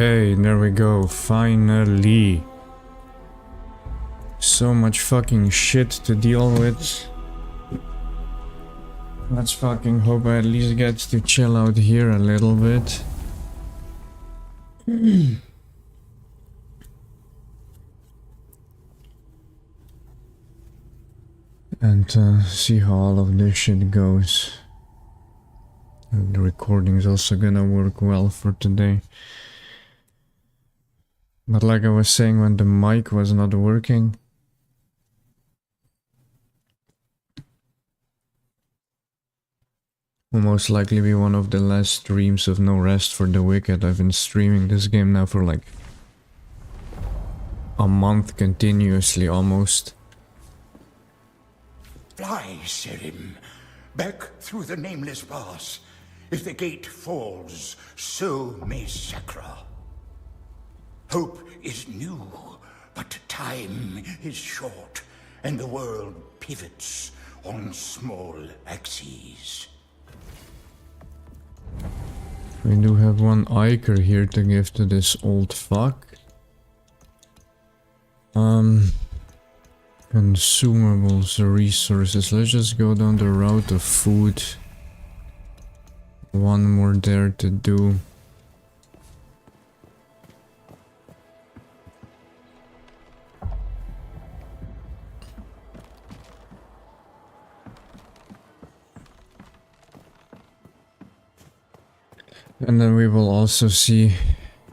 Okay, there we go, finally. So much fucking shit to deal with. Let's fucking hope I at least get to chill out here a little bit. And see how all of this shit goes. And the recording's also gonna work well for today. But like I was saying, when the mic was not working, will most likely be one of the last streams of No Rest for the Wicked. I've been streaming this game now for like a month continuously almost. Fly, Serim, back through the nameless pass. If the gate falls, so may Sakra. Hope is new, but time is short, and the world pivots on small axes. We do have one Iker here to give to this old fuck. Consumables, resources. Let's just go down the route of food. One more there to do. And then we will also see,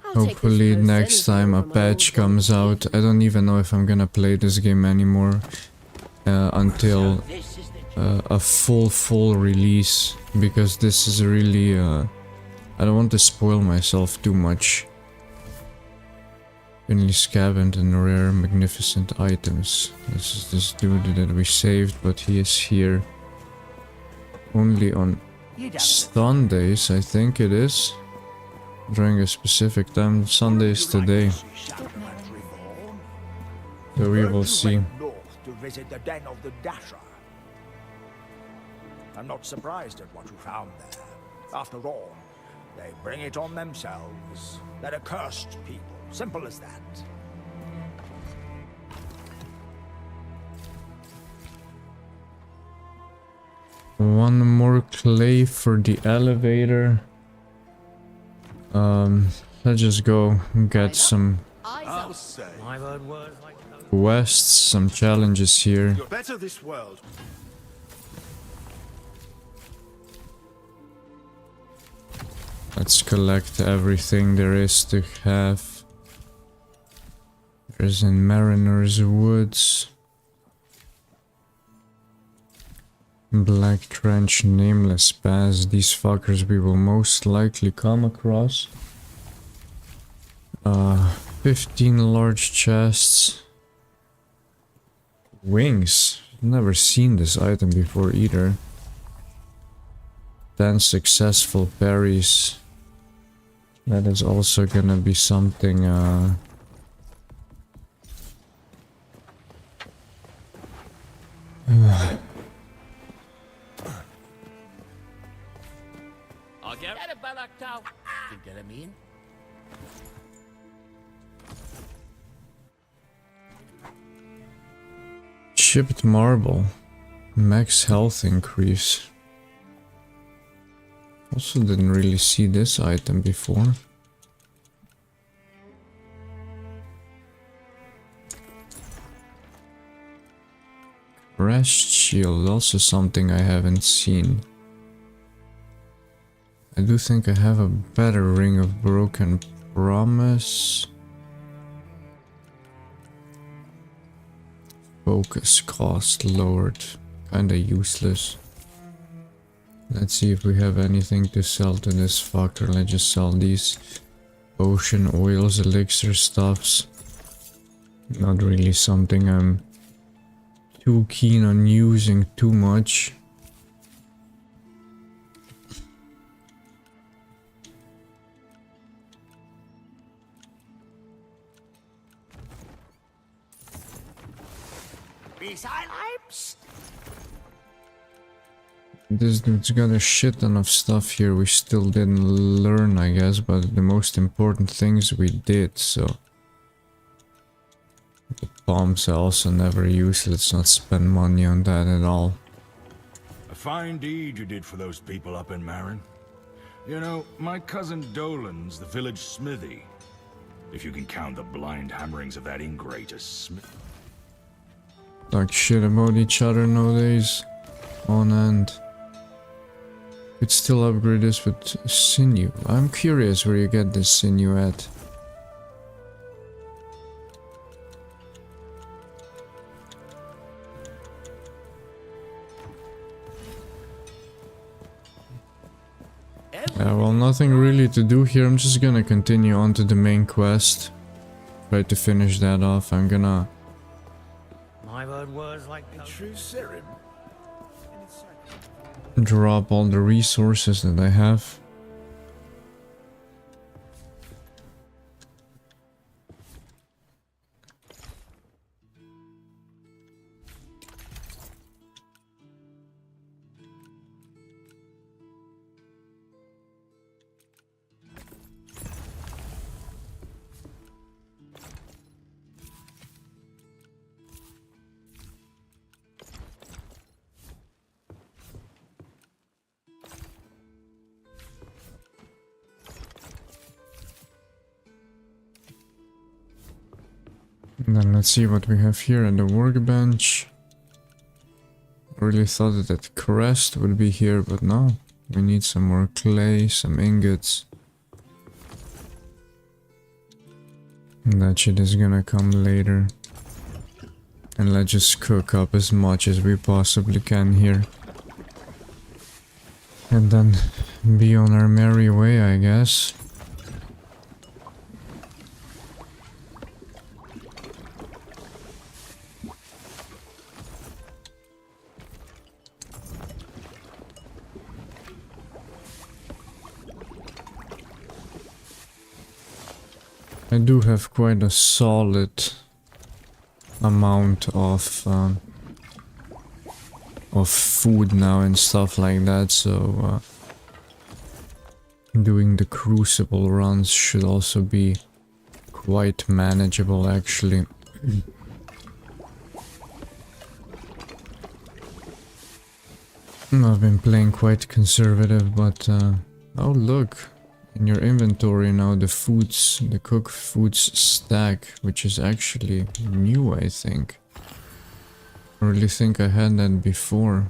hopefully next time a patch comes out. I don't even know if I'm gonna play this game anymore until a full release, because this is really I don't want to spoil myself too much. Only scavenged and rare magnificent items. This is this dude that we saved, but he is here only on Sundays, I think it is. During a specific time. Sundays today. So we will see. To visit the den of the Dasher. I'm not surprised at what you found there. After all, they bring it on themselves. They're a cursed people. Simple as that. One more clay for the elevator. Let's just go get some quests, some challenges here. You're better this world. Let's collect everything there is to have. There's in Mariner's Woods. Black Trench, Nameless Pass. These fuckers we will most likely come across. 15 large chests. Wings. Never seen this item before either. 10 successful parries. That is also gonna be something Chipped marble. Max health increase. Also didn't really see this item before. Crashed shield, also something I haven't seen. I do think I have a better Ring of Broken Promise. Focus cost lowered. Kinda useless. Let's see if we have anything to sell to this fucker. Let's just sell these potion oils, elixir stuffs. Not really something I'm too keen on using too much. Be silent. This dude's got a shit ton of stuff here we still didn't learn, I guess, but the most important things we did, so... The bombs I also never use, let's not spend money on that at all. A fine deed you did for those people up in Marin. You know, my cousin Dolan's the village smithy. If you can count the blind hammerings of that ingrate as smith. Talk shit about each other nowadays. On end. Could still upgrade this with sinew. I'm curious where you get this sinew at. Well, nothing really to do here. I'm just gonna continue on to the main quest. Try to finish that off. I'm gonna... My word was like a true serum. drop all the resources that I have. And then let's see what we have here at the workbench. I really thought that that crest would be here, but no. We need some more clay, some ingots. And that shit is gonna come later. And let's just cook up as much as we possibly can here. And then be on our merry way, I guess. I do have quite a solid amount of food now and stuff like that, so doing the crucible runs should also be quite manageable actually. I've been playing quite conservative, but oh look. In your inventory now the cooked foods stack, which is actually new, I think. I really think I had that before.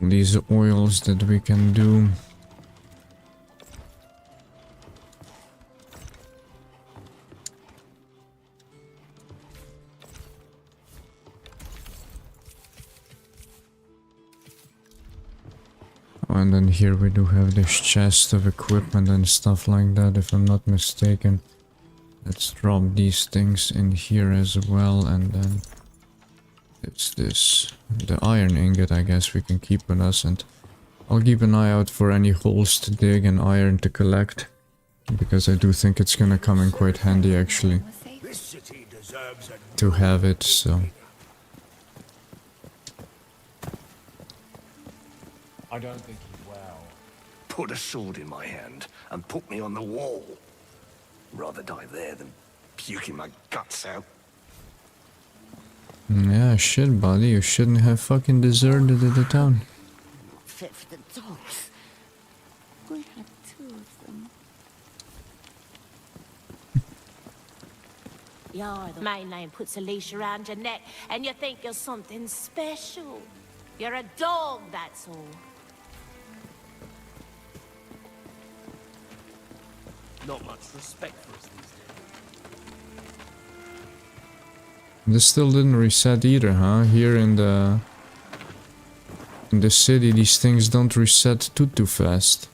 These oils that we can do. Oh, and then here we do have this chest of equipment and stuff like that, if I'm not mistaken. Let's drop these things in here as well, and then it's this. The iron ingot, I guess we can keep with us, and I'll keep an eye out for any holes to dig and iron to collect, because I do think it's gonna come in quite handy actually This city deserves a to have it, so... I don't think he's well. Put a sword in my hand and put me on the wall. Rather die there than puking my guts out. Yeah, shit buddy, you shouldn't have fucking deserted the town. Fit for the dogs. We had two of them. You're the main name puts a leash around your neck and you think you're something special. You're a dog, that's all. Not much respect for us these days. This still didn't reset either, huh? Here in the city, these things don't reset too fast.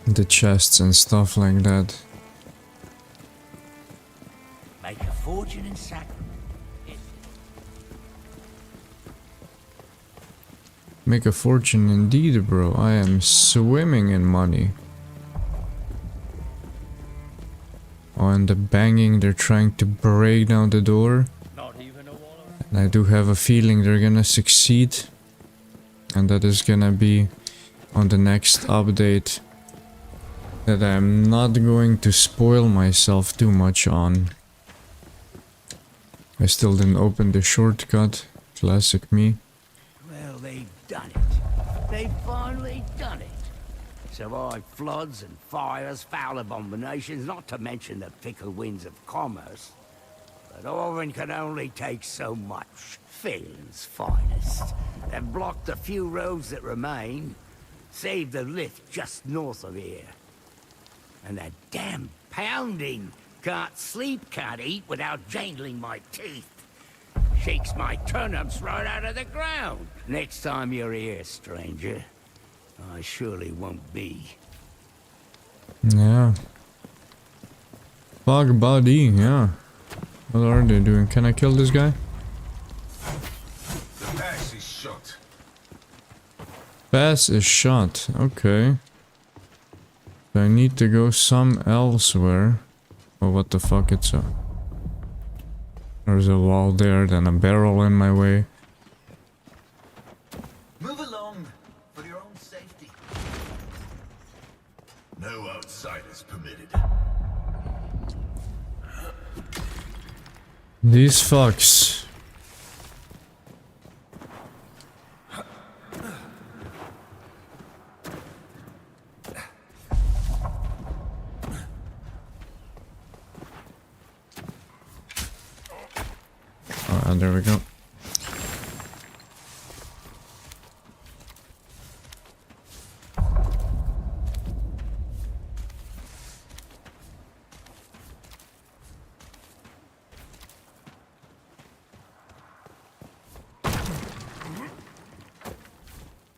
The chests and stuff like that. fortune in sack. Make a fortune indeed, bro. I am swimming in money. Oh, and the banging, they're trying to break down the door. Not even a wall. And I do have a feeling they're gonna succeed. And that is gonna be on the next update. That I'm not going to spoil myself too much on. I still didn't open the shortcut. Classic me. Well, they've done it. They've finally done it. Survived floods and fires, foul abominations, not to mention the fickle winds of commerce. But Orin can only take so much. Phelan's finest. They've blocked the few roads that remain. Saved the lift just north of here. And that damn pounding. Can't sleep, can't eat without jangling my teeth. Shakes my turnips right out of the ground. Next time you're here, stranger, I surely won't be. Yeah. Bug buddy, yeah. What are they doing? Can I kill this guy? The pass is shut. Pass is shot. Okay. So I need to go some elsewhere. Oh, what the fuck? It's a... There's a wall there, then a barrel in my way. Move along for your own safety. No outsiders permitted. These fucks. Oh, there we go.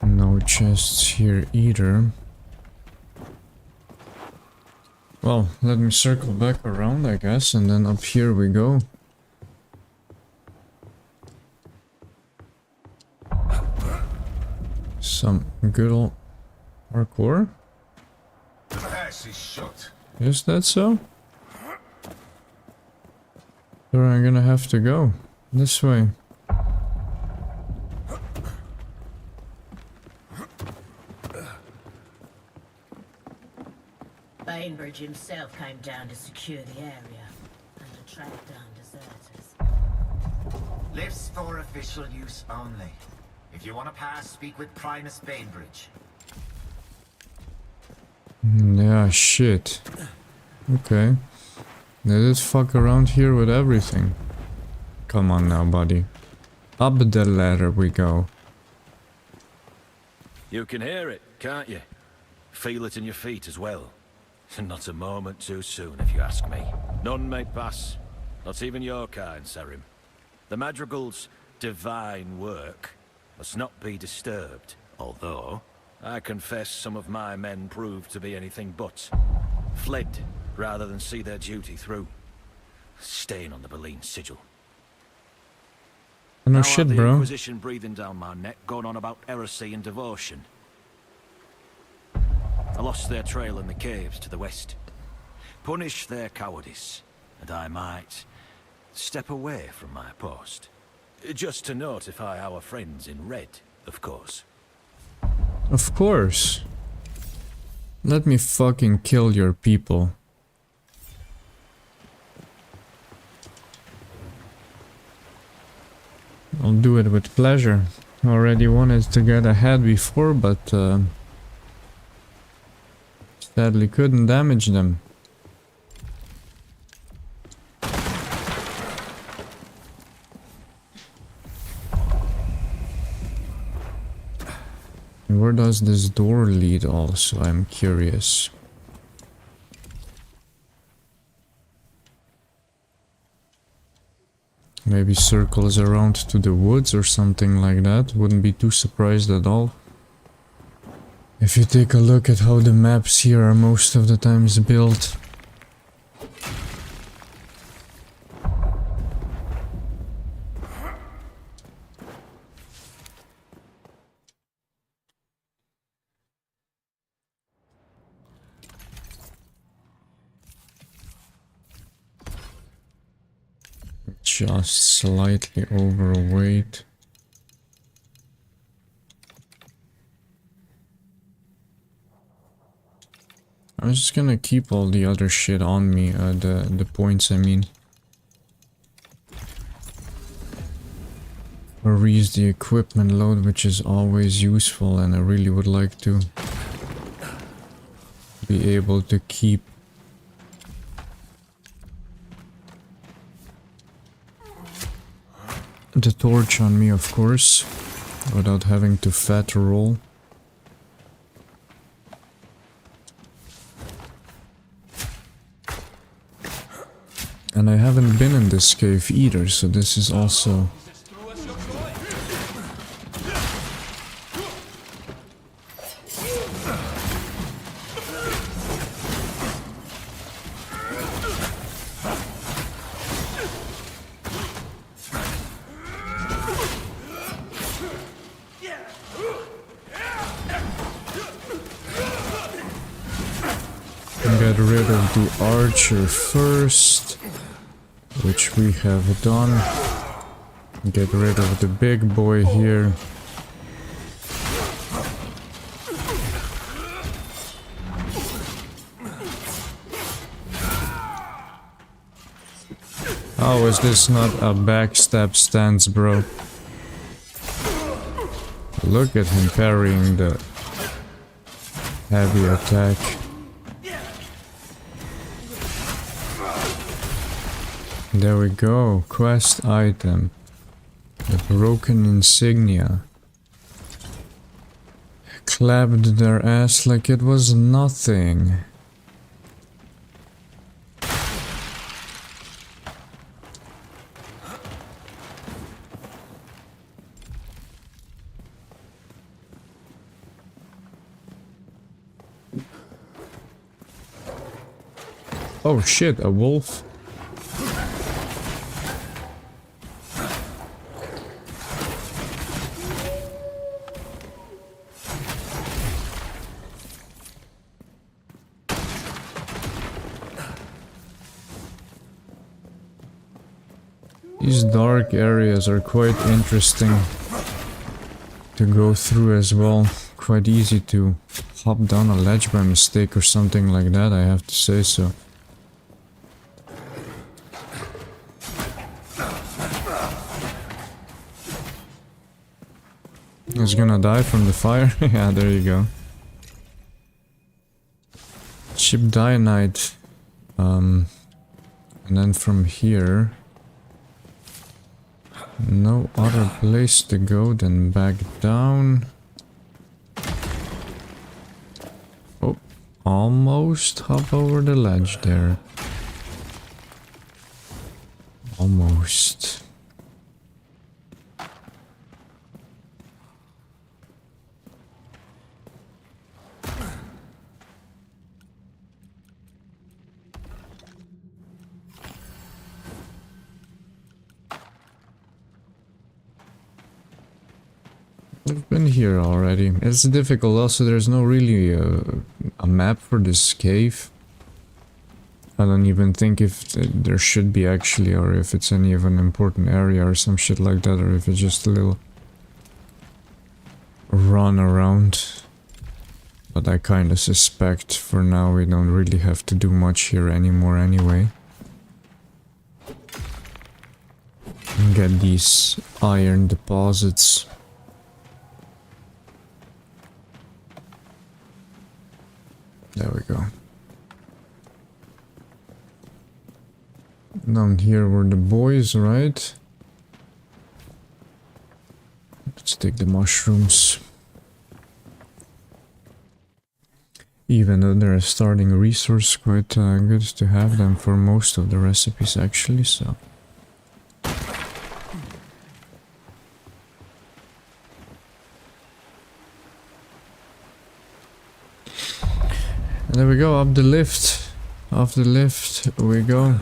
No chests here either. Well, let me circle back around, I guess, and then up here we go. Some good old parkour. The pass is shut. Is that so? Where am I gonna have to go? This way. Bainbridge himself came down to secure the area and to track down deserters. Lifts for official use only. If you want to pass, speak with Primus Bainbridge. Yeah, shit. Okay. They did fuck around here with everything. Come on now, buddy. Up the ladder we go. You can hear it, can't you? Feel it in your feet as well. Not a moment too soon, if you ask me. None may pass. Not even your kind, Sarim. The Madrigal's divine work must not be disturbed, although I confess some of my men proved to be anything but. Fled rather than see their duty through. Stain on the Balean sigil. No Now shit, the bro. Inquisition breathing down my neck, going on about heresy and devotion. I lost their trail in the caves to the west. Punish their cowardice, and I might step away from my post. Just to notify our friends in Red, of course. Of course. Let me fucking kill your people. I'll do it with pleasure. Already wanted to get ahead before, but sadly couldn't damage them. Where does this door lead also? I'm curious. Maybe circles around to the woods or something like that. Wouldn't be too surprised at all. If you take a look at how the maps here are most of the times built. just slightly overweight. I'm just gonna keep all the other shit on me, the points I mean. Or raise the equipment load, which is always useful, and I really would like to be able to keep the torch on me, of course, without having to fat roll. And I haven't been in this cave either, so this is also get rid of the archer first, which we have done. Get rid of the big boy here. How is this not a backstab stance, bro? Look at him parrying the heavy attack. There we go, quest item. The broken insignia. Clapped their ass like it was nothing. Oh shit, a wolf? These dark areas are quite interesting to go through as well. Quite easy to hop down a ledge by mistake or something like that, I have to say so. He's gonna die from the fire? Yeah, there you go. Chip Dionite. And then from here... no other place to go than back down. Oh, almost hop over the ledge there. Almost. I've been here already. It's difficult, also there's no really a map for this cave. I don't even think if there should be actually, or if it's any of an important area or some shit like that, or if it's just a little run around. But I kinda suspect for now we don't really have to do much here anymore anyway. And get these iron deposits. There we go. Down here were the boys, right? Let's take the mushrooms. Even though they're a starting resource, quite good to have them for most of the recipes actually, so... And there we go, up the lift. Off the lift we go.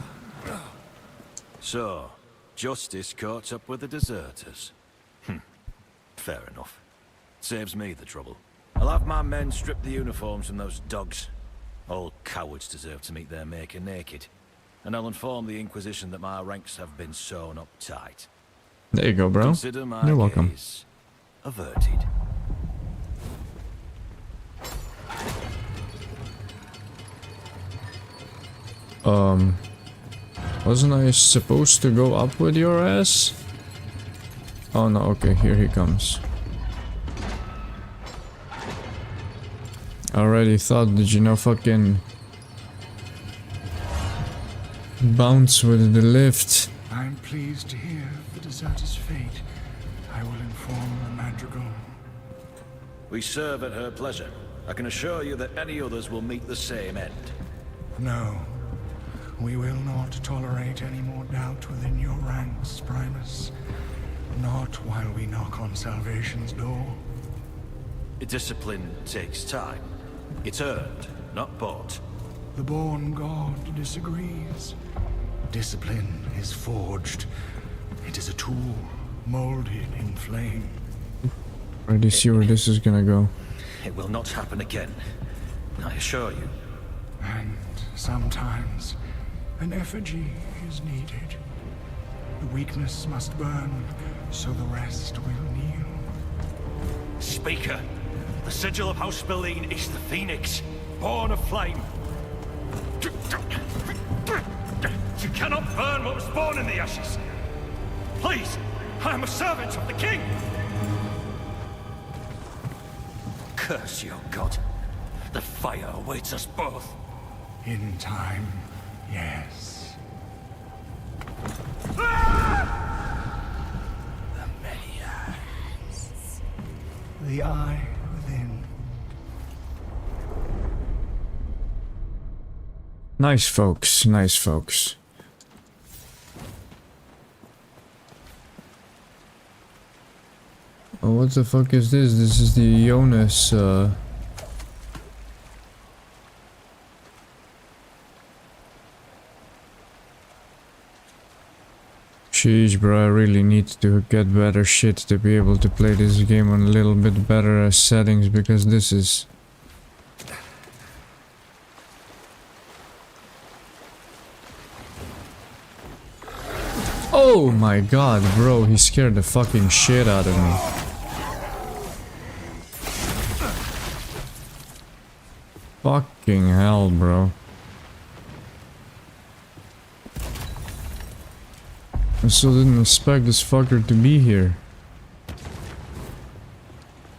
So, justice caught up with the deserters. Fair enough. Saves me the trouble. I'll have my men strip the uniforms from those dogs. All cowards deserve to meet their maker naked. and I'll inform the Inquisition that my ranks have been sewn up tight. There you go, bro. Consider my You're welcome. gaze averted. Wasn't I supposed to go up with your ass? Oh no, okay, here he comes. I already thought, did you know fucking bounce with the lift? I'm pleased to hear the deserter's fate. I will inform the Madrigal. We serve at her pleasure. I can assure you that any others will meet the same end. No. We will not tolerate any more doubt within your ranks, Primus. Not while we knock on Salvation's door. Discipline takes time. It's earned, not bought. The born god disagrees. Discipline is forged. It is a tool, molded in flame. Already see where this is gonna go. It will not happen again. I assure you. And sometimes an effigy is needed. The weakness must burn, so the rest will kneel. Speaker, the sigil of House Spillane is the Phoenix, born of flame. You cannot burn what was born in the ashes. Please, I am a servant of the king. Curse your god. The fire awaits us both. In time, yes. The many eyes. The eye within. Nice folks, nice folks. Oh, what the fuck is this? This is the Jonas, Sheesh, bro, I really need to get better shit to be able to play this game on a little bit better settings, because this is... Oh my god, bro, he scared the fucking shit out of me. Fucking hell, bro. I still didn't expect this fucker to be here.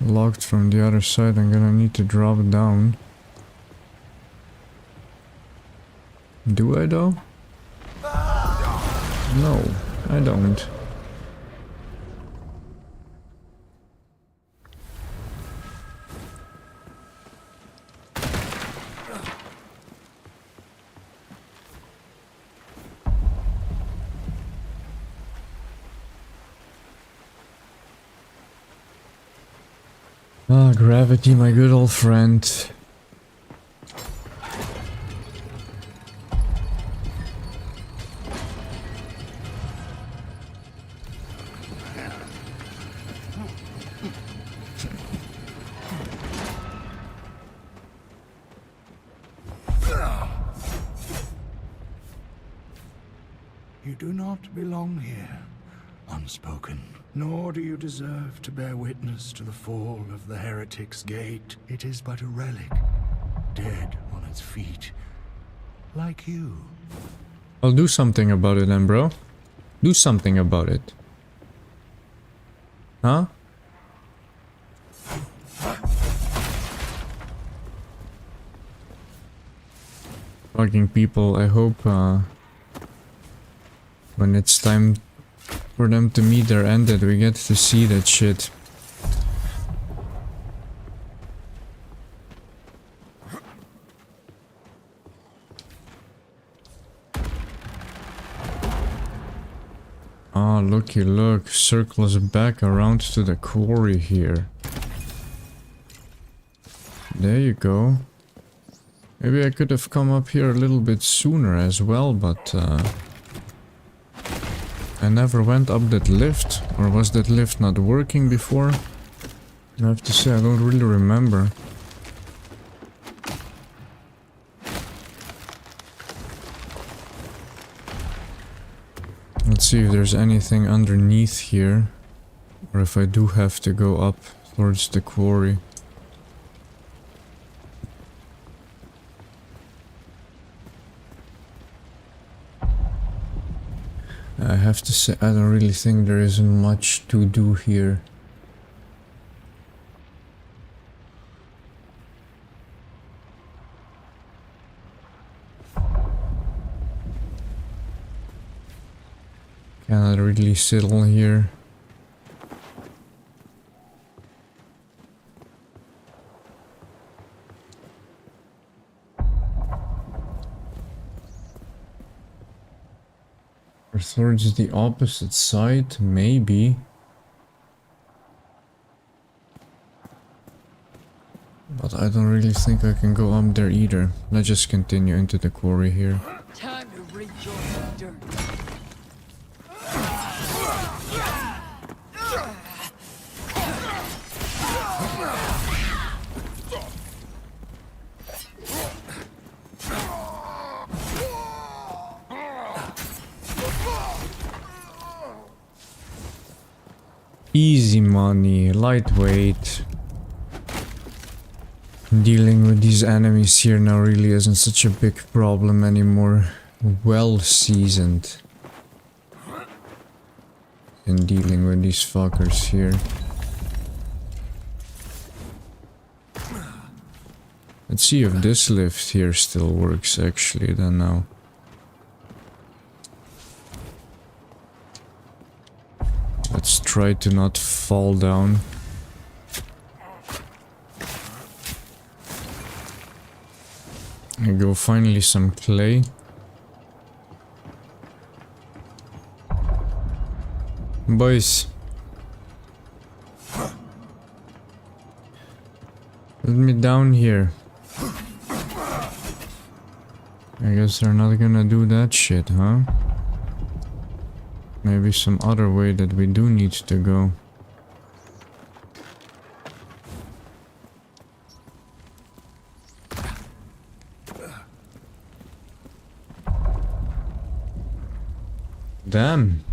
Locked from the other side, I'm gonna need to drop down. Do I though? No, I don't. Ah, gravity, my good old friend. You do not belong here, unspoken. Nor do you deserve to bear witness to the fall of the heretic's gate. It is but a relic, dead on its feet, like you. I'll do something about it then, bro. Do something about it. Huh? Fucking people, I hope, when it's time for them to meet their end, that we get to see that shit. Ah, looky look, circles back around to the quarry here. There you go. Maybe I could have come up here a little bit sooner as well, but I never went up that lift. Or was that lift not working before? I have to say, I don't really remember. Let's see if there's anything underneath here, or if I do have to go up towards the quarry. I have to say, I don't really think there isn't much to do here. Cannot really settle here. Or towards the opposite side, maybe. But I don't really think I can go up there either. Let's just continue into the quarry here. Time to rejoin the dirt. Easy money, lightweight. Dealing with these enemies here now really isn't such a big problem anymore. Well seasoned in dealing with these fuckers here. Let's see if this lift here still works actually then now. Let's try to not fall down. There you go, finally some clay. Boys. Let me down here. I guess they're not gonna do that shit, huh? Maybe some other way that we do need to go. Damn.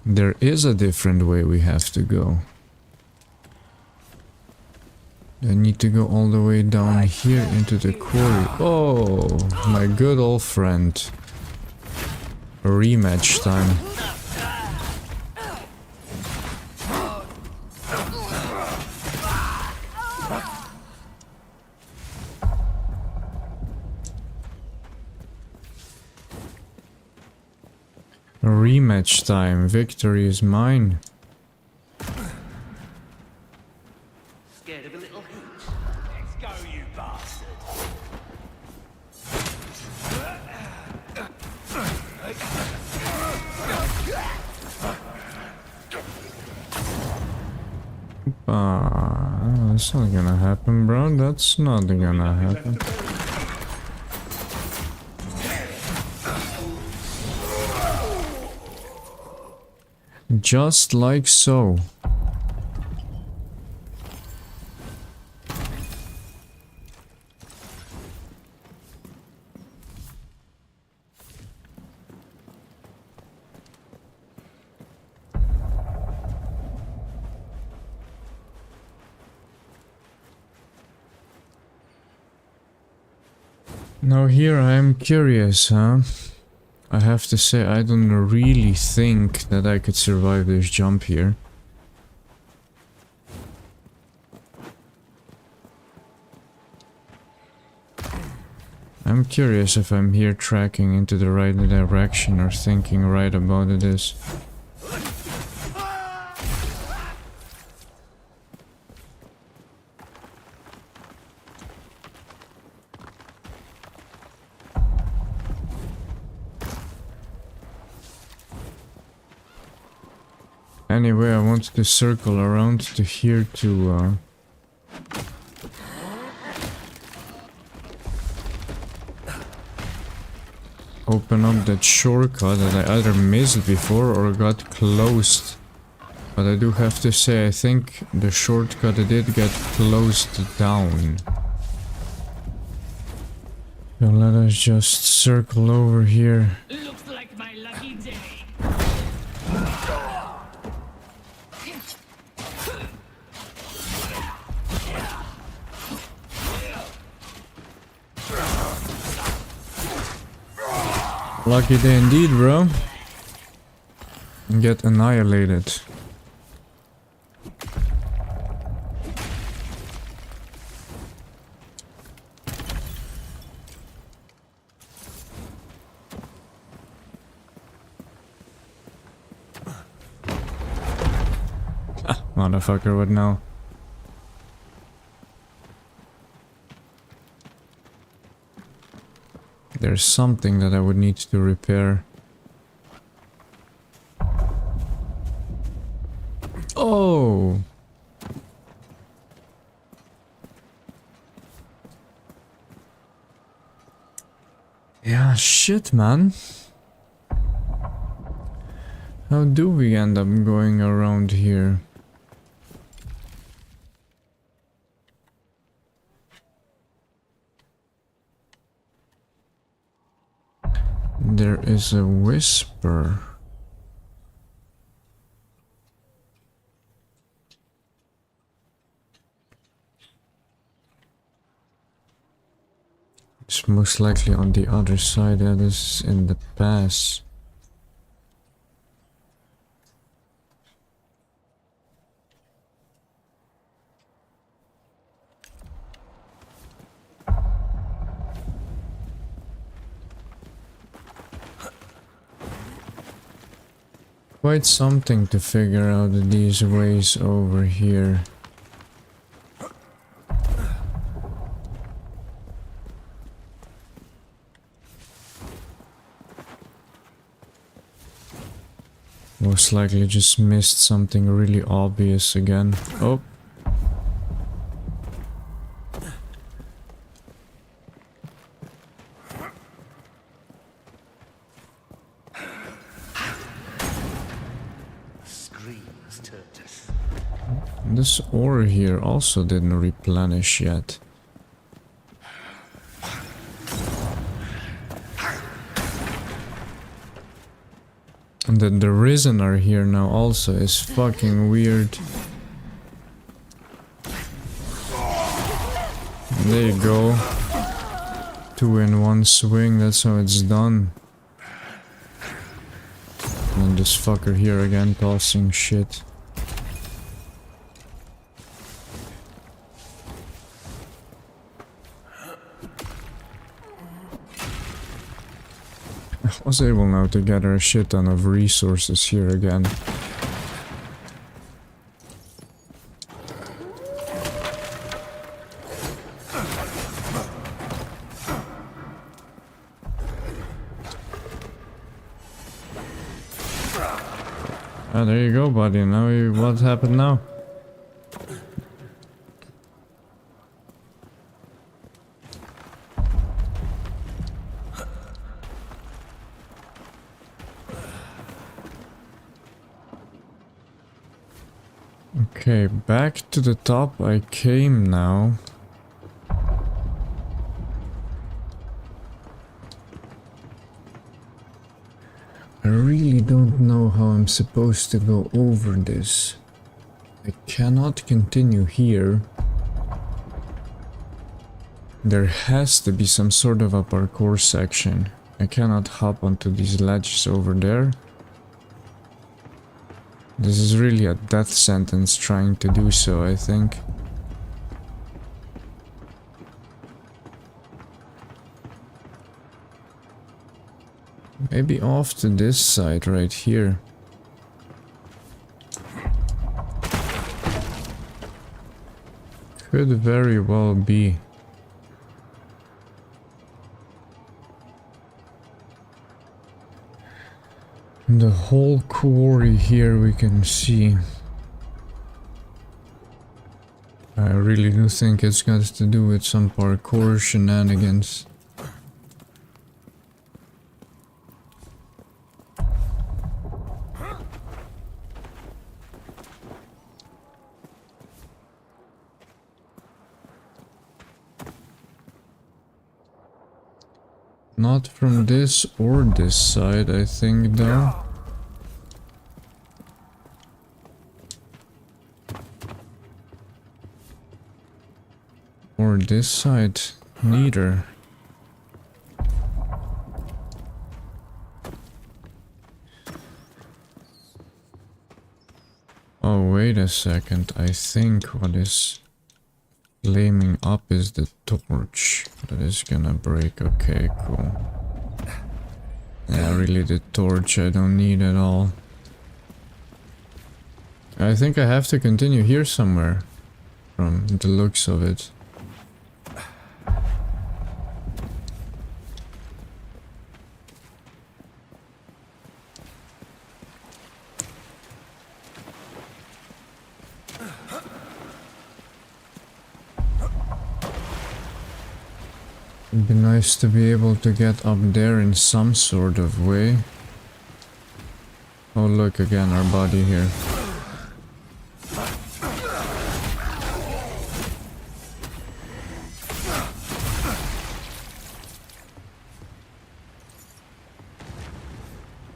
There is a different way we have to go. I need to go all the way down here into the quarry. Oh, my good old friend. A rematch time. A rematch time. Victory is mine. Scared of a little heat? Let's go, you bastard! That's not gonna happen, bro. That's not gonna happen. Just like so. Now here I am curious, huh? I have to say I don't really think that I could survive this jump here. I'm curious if I'm here tracking into the right direction or thinking right about this. Anyway, I wanted to circle around to here to open up that shortcut that I either missed before or got closed. But I do have to say, I think the shortcut did get closed down. So let us just circle over here. Looks like my lucky day. Lucky day indeed, bro. Get annihilated. Motherfucker would know. There's something that I would need to repair. Oh! Yeah, shit, man. How do we end up going around here? There is a whisper. It's most likely on the other side. That is in the pass. Quite something to figure out these ways over here. Most likely just missed something really obvious again. Oh. This ore here also didn't replenish yet. And then the Risen are here now also is fucking weird. There you go. 2 in 1 swing, that's how it's done. And this fucker here again tossing shit. I was able now to gather a shit ton of resources here again. Ah, there you go, buddy. Now what happened now? Okay, back to the top I came now. I really don't know how I'm supposed to go over this. I cannot continue here. There has to be some sort of a parkour section. I cannot hop onto these ledges over there. This is really a death sentence trying to do so, I think. Maybe off to this side right here. Could very well be. The whole quarry here we can see. I really do think it's got to do with some parkour shenanigans. Not from this or this side, I think, though. Or this side, neither. Oh, wait a second. I think what is flaming up is the torch that is gonna break. Okay, cool. Yeah, really the torch I don't need at all. I think I have to continue here somewhere from the looks of it. It'd be nice to be able to get up there in some sort of way. Oh look, again our body here.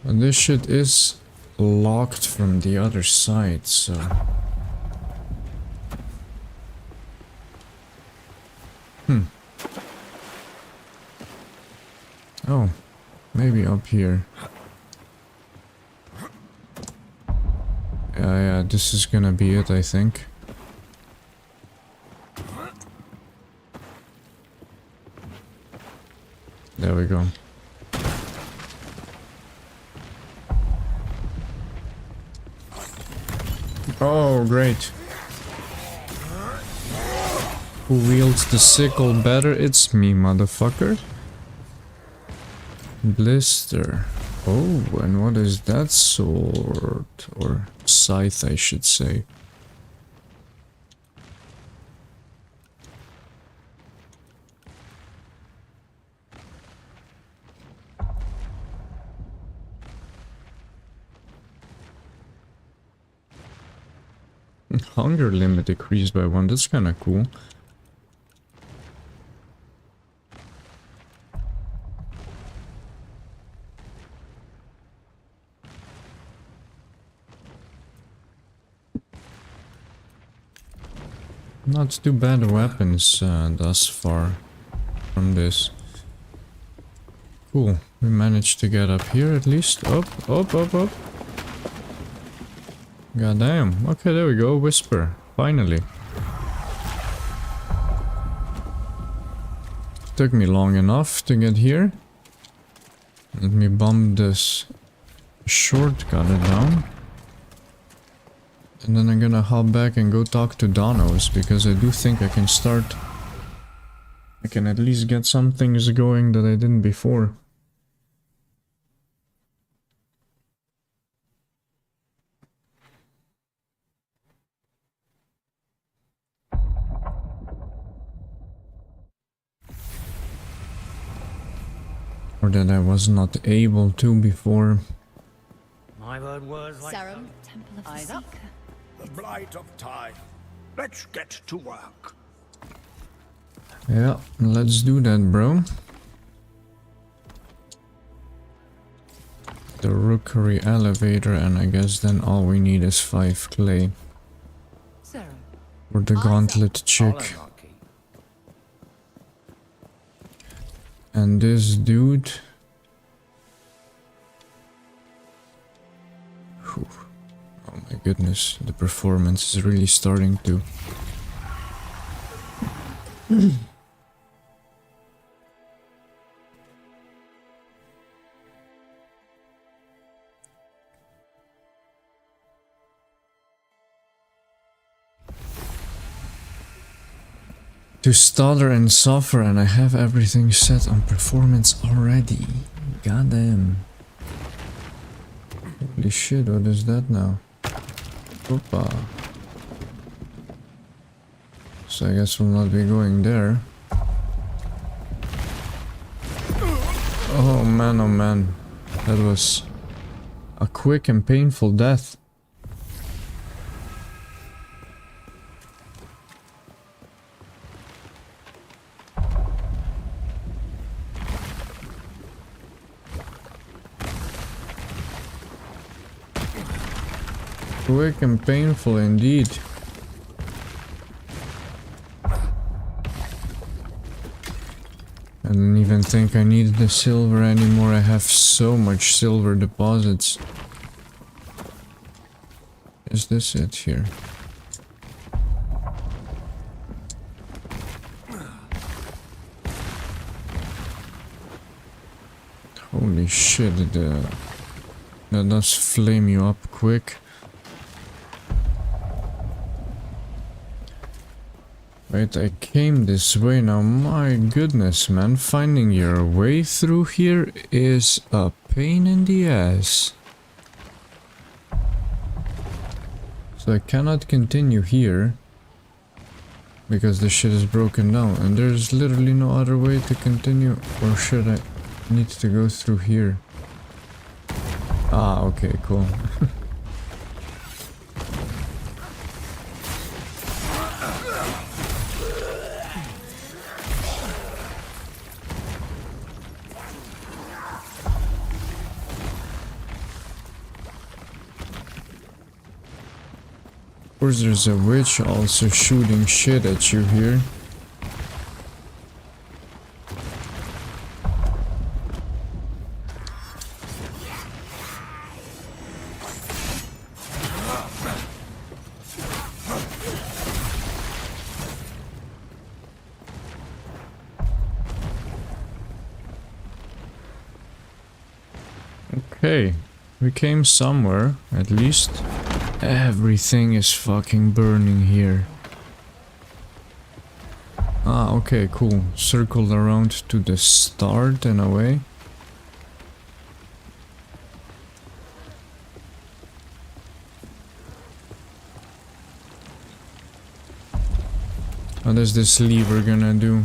But this shit is locked from the other side, so... Oh, maybe up here. Yeah, this is gonna be it, I think. There we go. Oh, great. Who wields the sickle better? It's me, motherfucker. Blister. Oh, and what is that sword? Or scythe, I should say. Hunger limit decreased by 1, that's kinda cool. Not too bad weapons thus far from this. Cool, we managed to get up here at least. Up. Goddamn. Okay, there we go. Whisper. Finally. Took me long enough to get here. Let me bump this shortcut down. And then I'm gonna hop back and go talk to Donos, because I do think I can start... I can at least get some things going that I didn't before. Or that I was not able to before. My word was like... Sarum, Temple of the Eyes up. Seeker. The blight of time. Let's get to work. Yeah, let's do that, bro. The rookery elevator, and I guess then all we need is 5 clay. Sarum. Or the gauntlet chick. Unlucky. And this dude... Whew. Oh my goodness, the performance is really starting to... To stutter and suffer, and I have everything set on performance already. Goddamn. Holy shit, what is that now? Opa. So I guess we'll not be going there. Oh man, that was a quick and painful death. Quick and painful indeed. I didn't even think I needed the silver anymore. I have so much silver deposits. Is this it here? Holy shit, that does flame you up quick. Wait, I came this way now. My goodness, man. Finding your way through here is a pain in the ass. So I cannot continue here because the shit is broken down and there's literally no other way to continue. Or should I need to go through here? Ah, okay, cool. Of course, there's a witch also shooting shit at you here. Okay, we came somewhere, at least. Everything is fucking burning here. Ah, okay, cool. Circled around to the start in a way. What is this lever gonna do?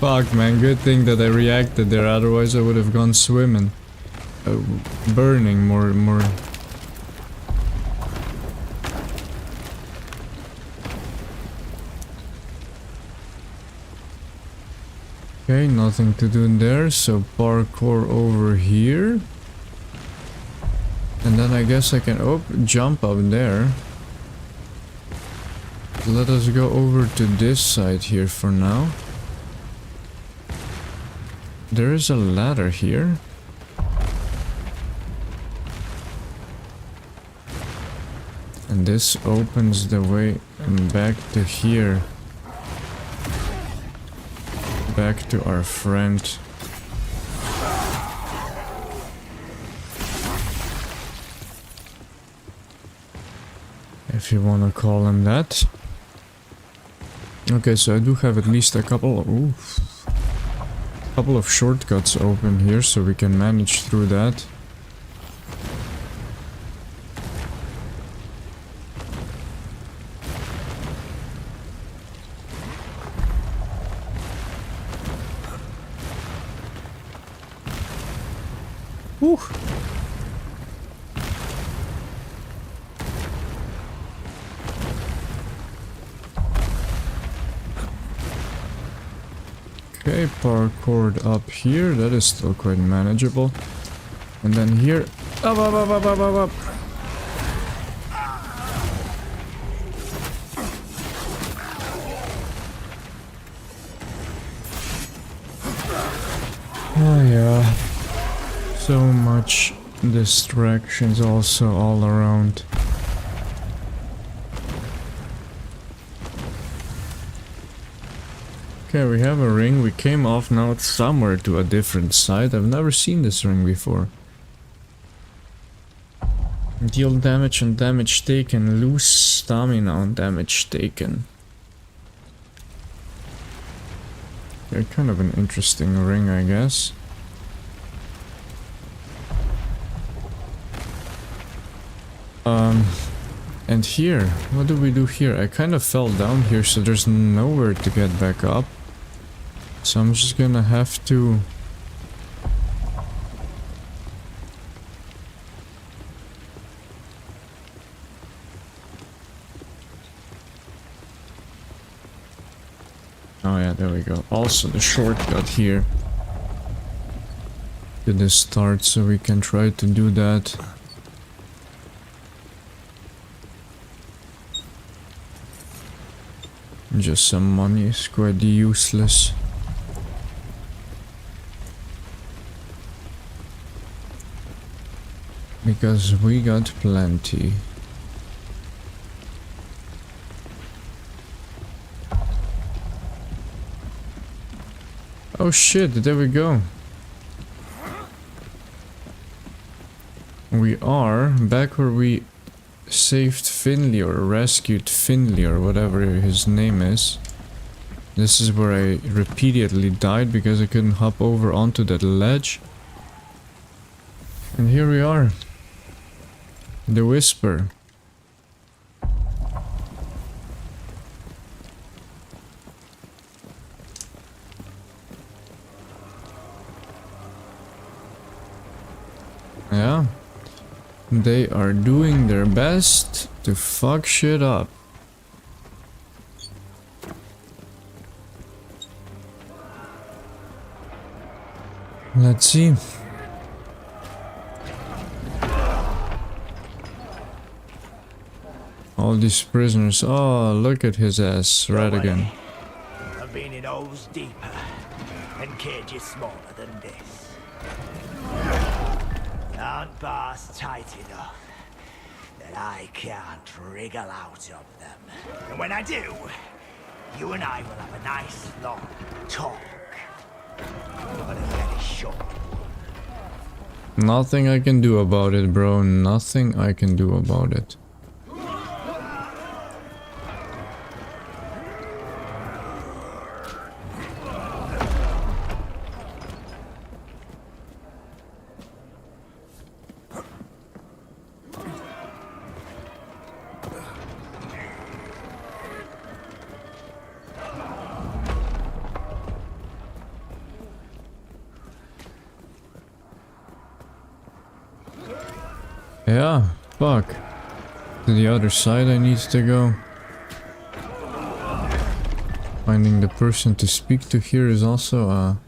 Fuck, man, good thing that I reacted there, otherwise I would have gone swimming. Burning more. Okay, nothing to do there, so parkour over here. And then I guess I can, jump up there. Let us go over to this side here for now. There is a ladder here. And this opens the way back to here. Back to our friend. If you wanna call him that. Okay, so I do have at least a couple of shortcuts open here, so we can manage through that. Whew. Okay, parkoured up here, that is still quite manageable. And then here, up. Oh yeah, so much distractions also all around. Okay, we have a ring. We came off now somewhere to a different side. I've never seen this ring before. Deal damage on damage taken. Lose stamina on damage taken. Okay, kind of an interesting ring, I guess. And here, what do we do here? I kind of fell down here, so there's nowhere to get back up. So I'm just gonna have to... Oh yeah, there we go. Also the shortcut here to the start, so we can try to do that. Just some money is quite useless. Because we got plenty. Oh shit, there we go. We are back where we saved Finley or rescued Finley or whatever his name is. This is where I repeatedly died because I couldn't hop over onto that ledge. And here we are. The Whisper. Yeah. They are doing their best to fuck shit up. Let's see. All these prisoners. Oh, look at his ass. Right again. I've been in holes deeper and cages smaller than this. Aren't bars tight enough that I can't wriggle out of them. And when I do, you and I will have a nice long talk. But a very short one. Nothing I can do about it, bro. Nothing I can do about it. Yeah, fuck. To the other side I need to go. Finding the person to speak to here is also a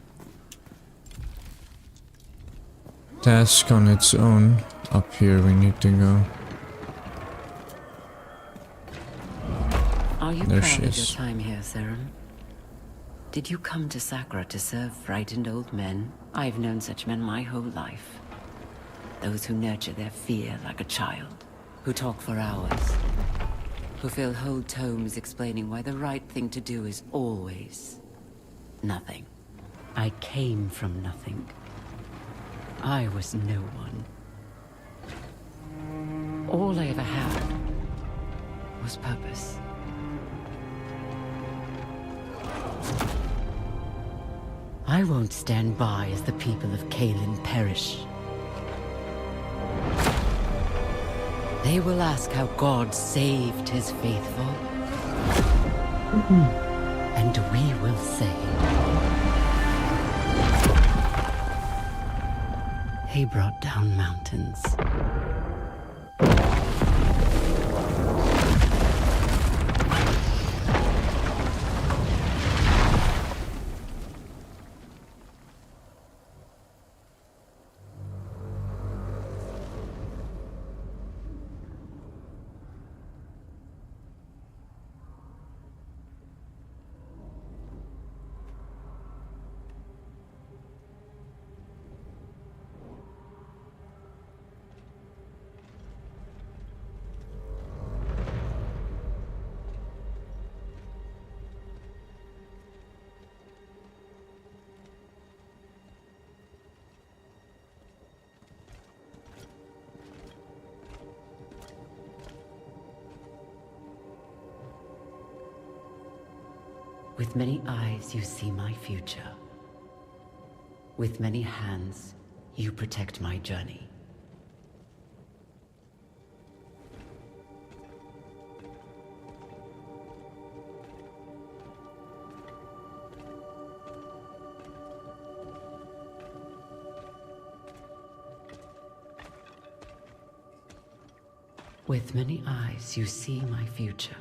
task on its own. Up here we need to go. Are you There proud she of your is. time here, Serum? Did you come to Sakra to serve frightened old men? I've known such men my whole life. Those who nurture their fear like a child, who talk for hours, who fill whole tomes explaining why the right thing to do is always nothing. I came from nothing. I was no one. All I ever had was purpose. I won't stand by as the people of Caelin perish. They will ask how God saved his faithful. And we will say, he brought down mountains. With many eyes, you see my future. With many hands, you protect my journey. With many eyes, you see my future.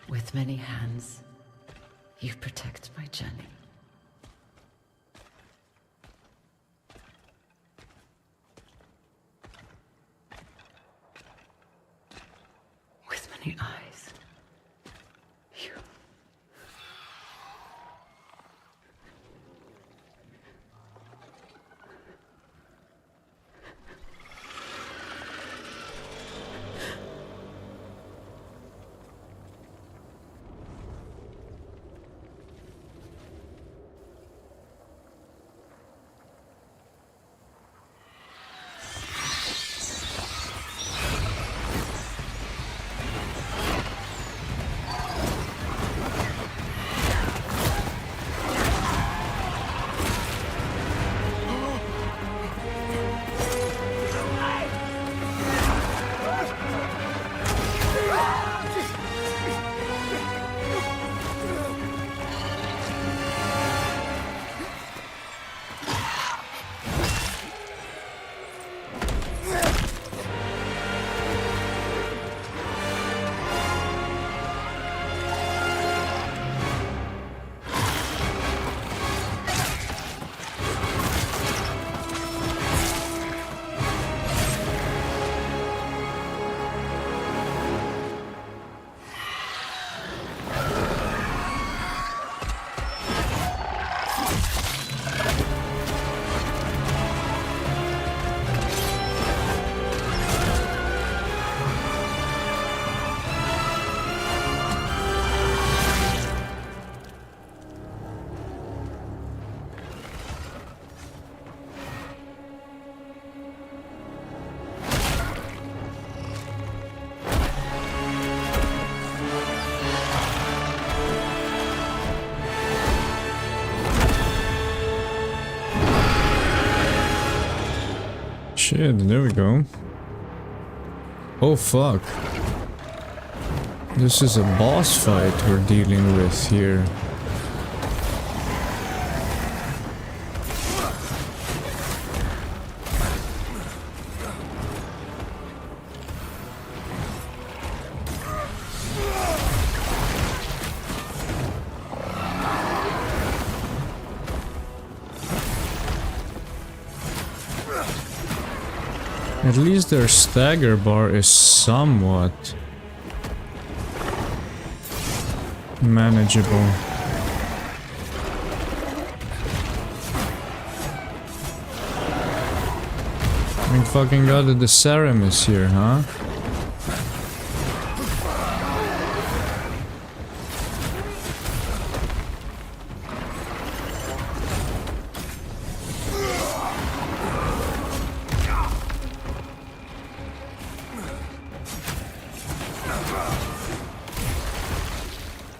With many hands, you protect my journey. With many eyes, Shit, there we go. Oh fuck. This is a boss fight we're dealing with here. At least their stagger bar is somewhat manageable. I mean, fucking god, the Sarim is here, huh?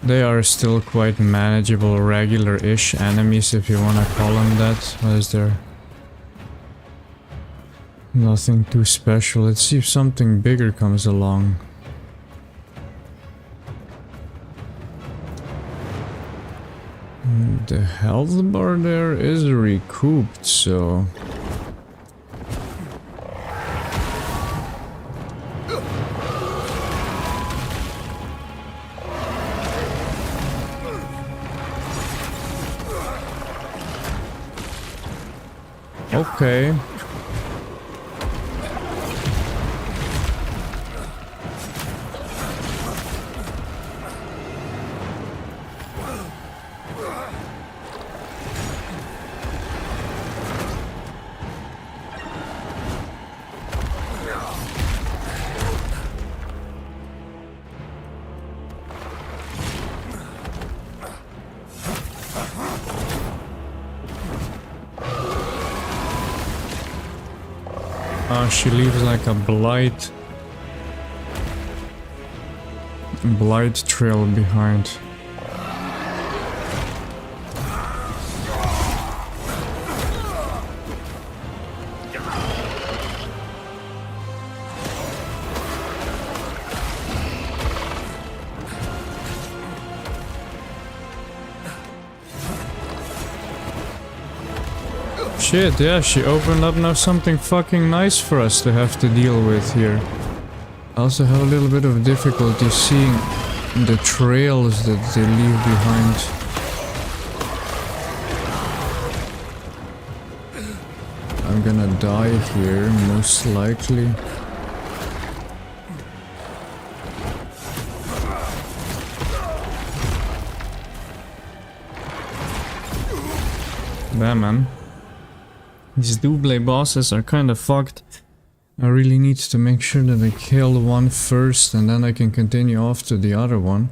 They are still quite manageable, regular-ish enemies, if you wanna call them that. What is there? Nothing too special. Let's see if something bigger comes along. The health bar there is recouped, so... Okay. She leaves like a blight trail behind. Shit, yeah, she opened up now something fucking nice for us to have to deal with here. I also have a little bit of difficulty seeing the trails that they leave behind. I'm gonna die here, most likely. Damn, man. These double bosses are kind of fucked. I really need to make sure that I kill one first and then I can continue off to the other one.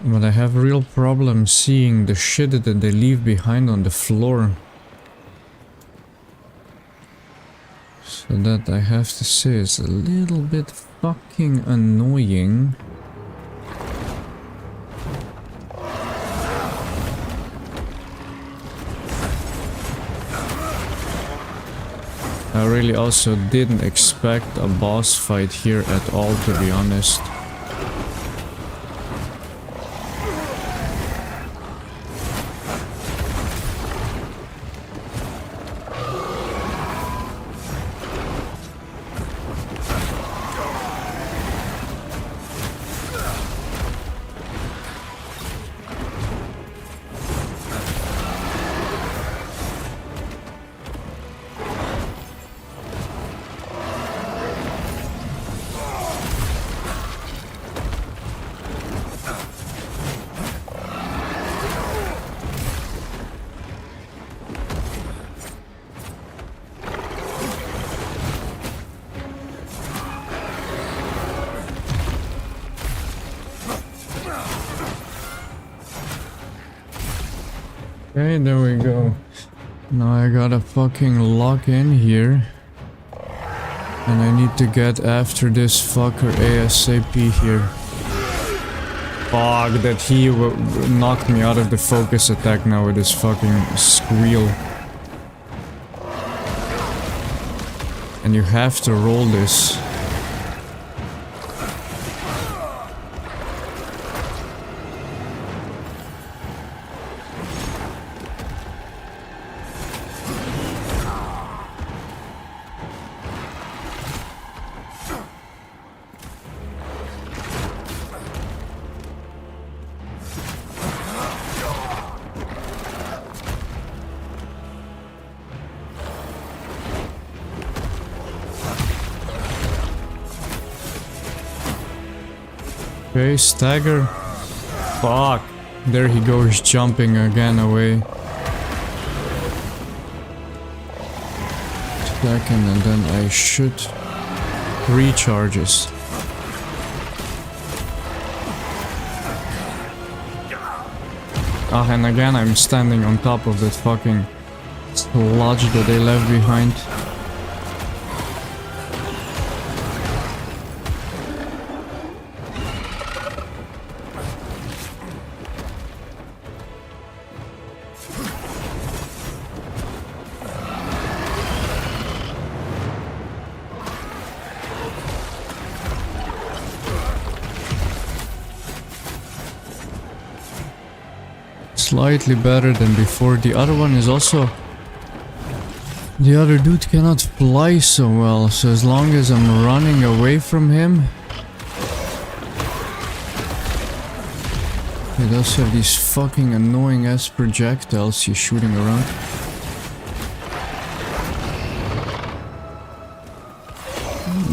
But I have a real problem seeing the shit that they leave behind on the floor. So that, I have to say, is a little bit fucking annoying. I really also didn't expect a boss fight here at all, to be honest. Okay, there we go. Now I gotta fucking lock in here. And I need to get after this fucker ASAP here. Fuck, that he knocked me out of the focus attack now with his fucking squeal. And you have to roll this. Okay, stagger. Fuck. There he goes, jumping again away. Second, and then I should recharges. Ah, and again I'm standing on top of that fucking sludge that they left behind. Slightly better than before. The other one is also... The other dude cannot fly so well, so as long as I'm running away from him... He does have these fucking annoying ass projectiles he's shooting around.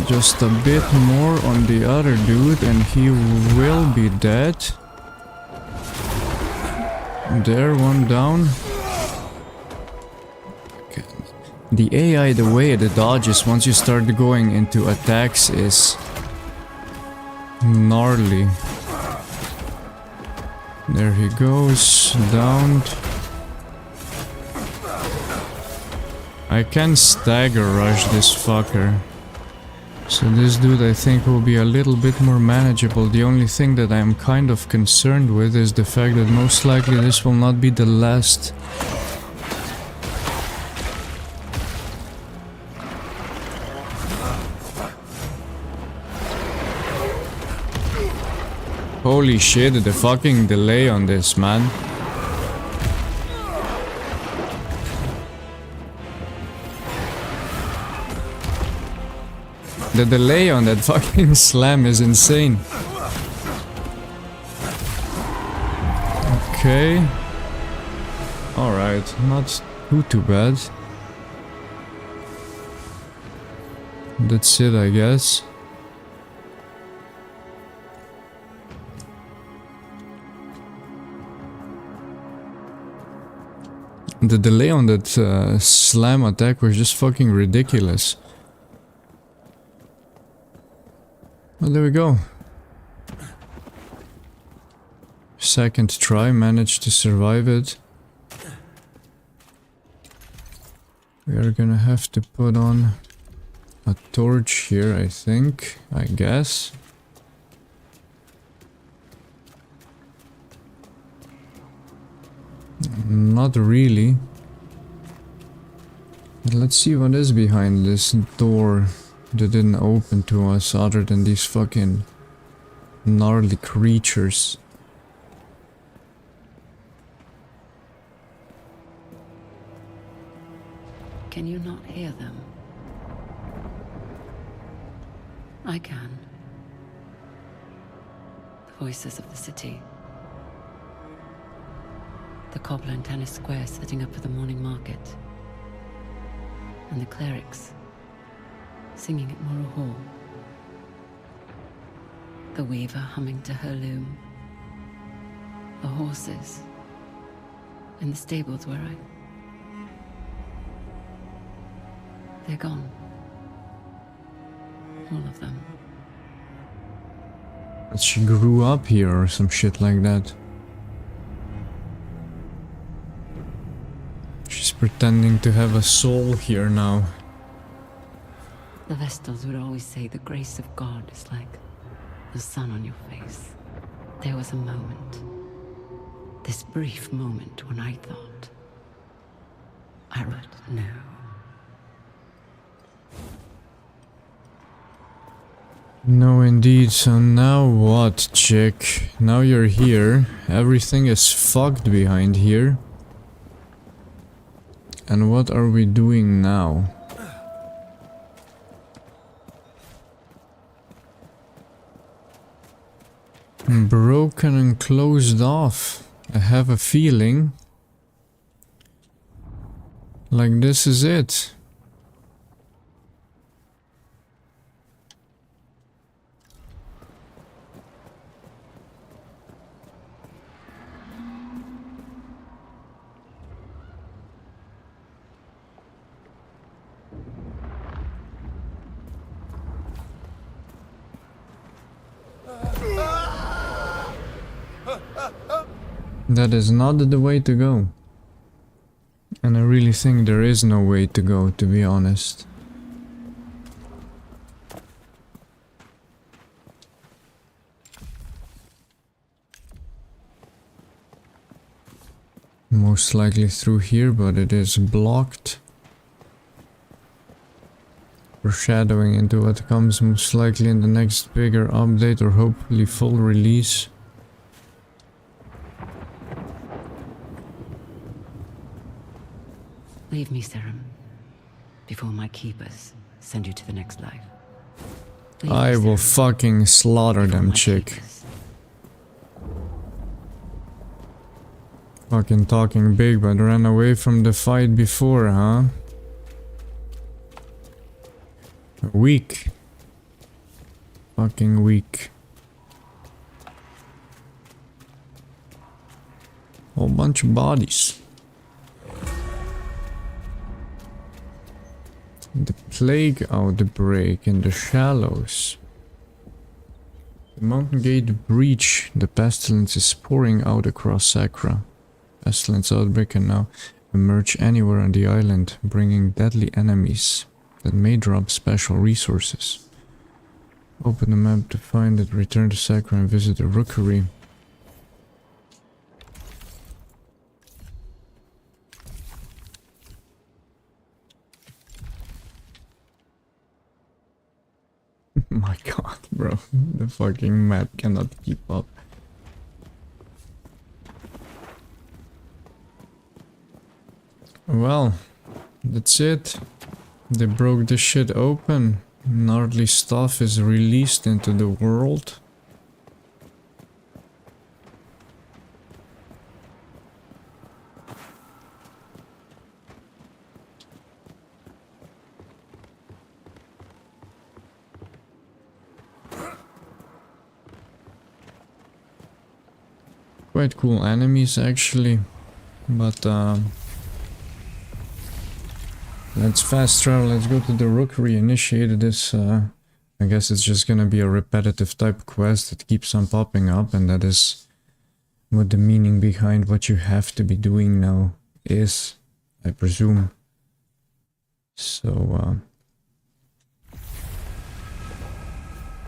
Just a bit more on the other dude and he will be dead. There, one down. Okay. The AI, the way it dodges once you start going into attacks is gnarly. There he goes, downed. I can stagger rush this fucker. So this dude I think will be a little bit more manageable. The only thing that I'm kind of concerned with is the fact that most likely this will not be the last. Holy shit, the fucking delay on this, man. The delay on that fucking slam is insane. Okay. Alright, not too bad. That's it, I guess. The delay on that slam attack was just fucking ridiculous. Well, there we go. Second try, managed to survive it. We are gonna have to put on a torch here, I think, I guess. Not really. Let's see what is behind this door that didn't open to us other than these fucking gnarly creatures. Can you not hear them? I can. The voices of the city. The cobbler in Tennis Square setting up for the morning market. And the clerics singing at Morrow Hall. The weaver humming to her loom. The horses in the stables where they're gone. All of them. But she grew up here or some shit like that. She's pretending to have a soul here now. The Vestals would always say the grace of God is like the sun on your face. There was a moment, this brief moment when I thought I would know. No, indeed. So now what, chick? Now you're here. Everything is fucked behind here. And what are we doing now? Broken and closed off. I have a feeling like this is it. That is not the way to go. And I really think there is no way to go, to be honest. Most likely through here, but it is blocked. Foreshadowing into what comes most likely in the next bigger update or hopefully full release. Leave me, Serum, before my keepers send you to the next life. Leave I me, will Serum, fucking slaughter before them, my chick. keepers. Fucking talking big, but ran away from the fight before, huh? Weak. Fucking weak. Whole bunch of bodies. The plague outbreak in the shallows. The mountain gate breach. The pestilence is pouring out across Sacra. Pestilence outbreak can now emerge anywhere on the island, bringing deadly enemies that may drop special resources. Open the map to find it, return to Sacra and visit the rookery. My god, bro. The fucking map cannot keep up. Well, that's it. They broke this shit open. Gnarly stuff is released into the world. Quite cool enemies actually, but let's fast travel, let's go to the rookery. Initiated this, I guess it's just gonna be a repetitive type quest that keeps on popping up, and that is what the meaning behind what you have to be doing now is, I presume. So,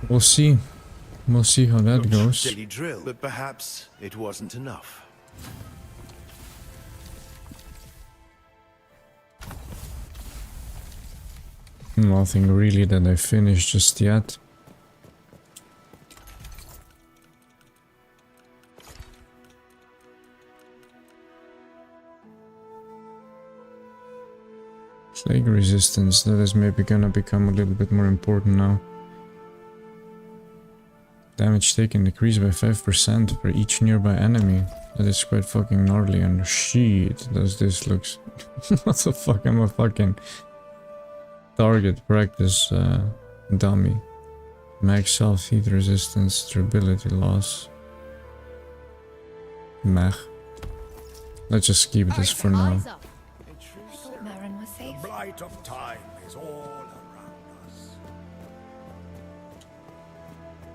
we'll see. We'll see how that goes. Steady drill, but perhaps it wasn't enough. Nothing really that I finished just yet. Plague resistance, that is maybe gonna become a little bit more important now. Damage taken decreased by 5% for each nearby enemy. That is quite fucking gnarly, and shit, does this looks... What the fuck, I'm a fucking target practice dummy. Max health, heat resistance, durability loss. Meh. Let's just keep this for now. The blight of time is all around us.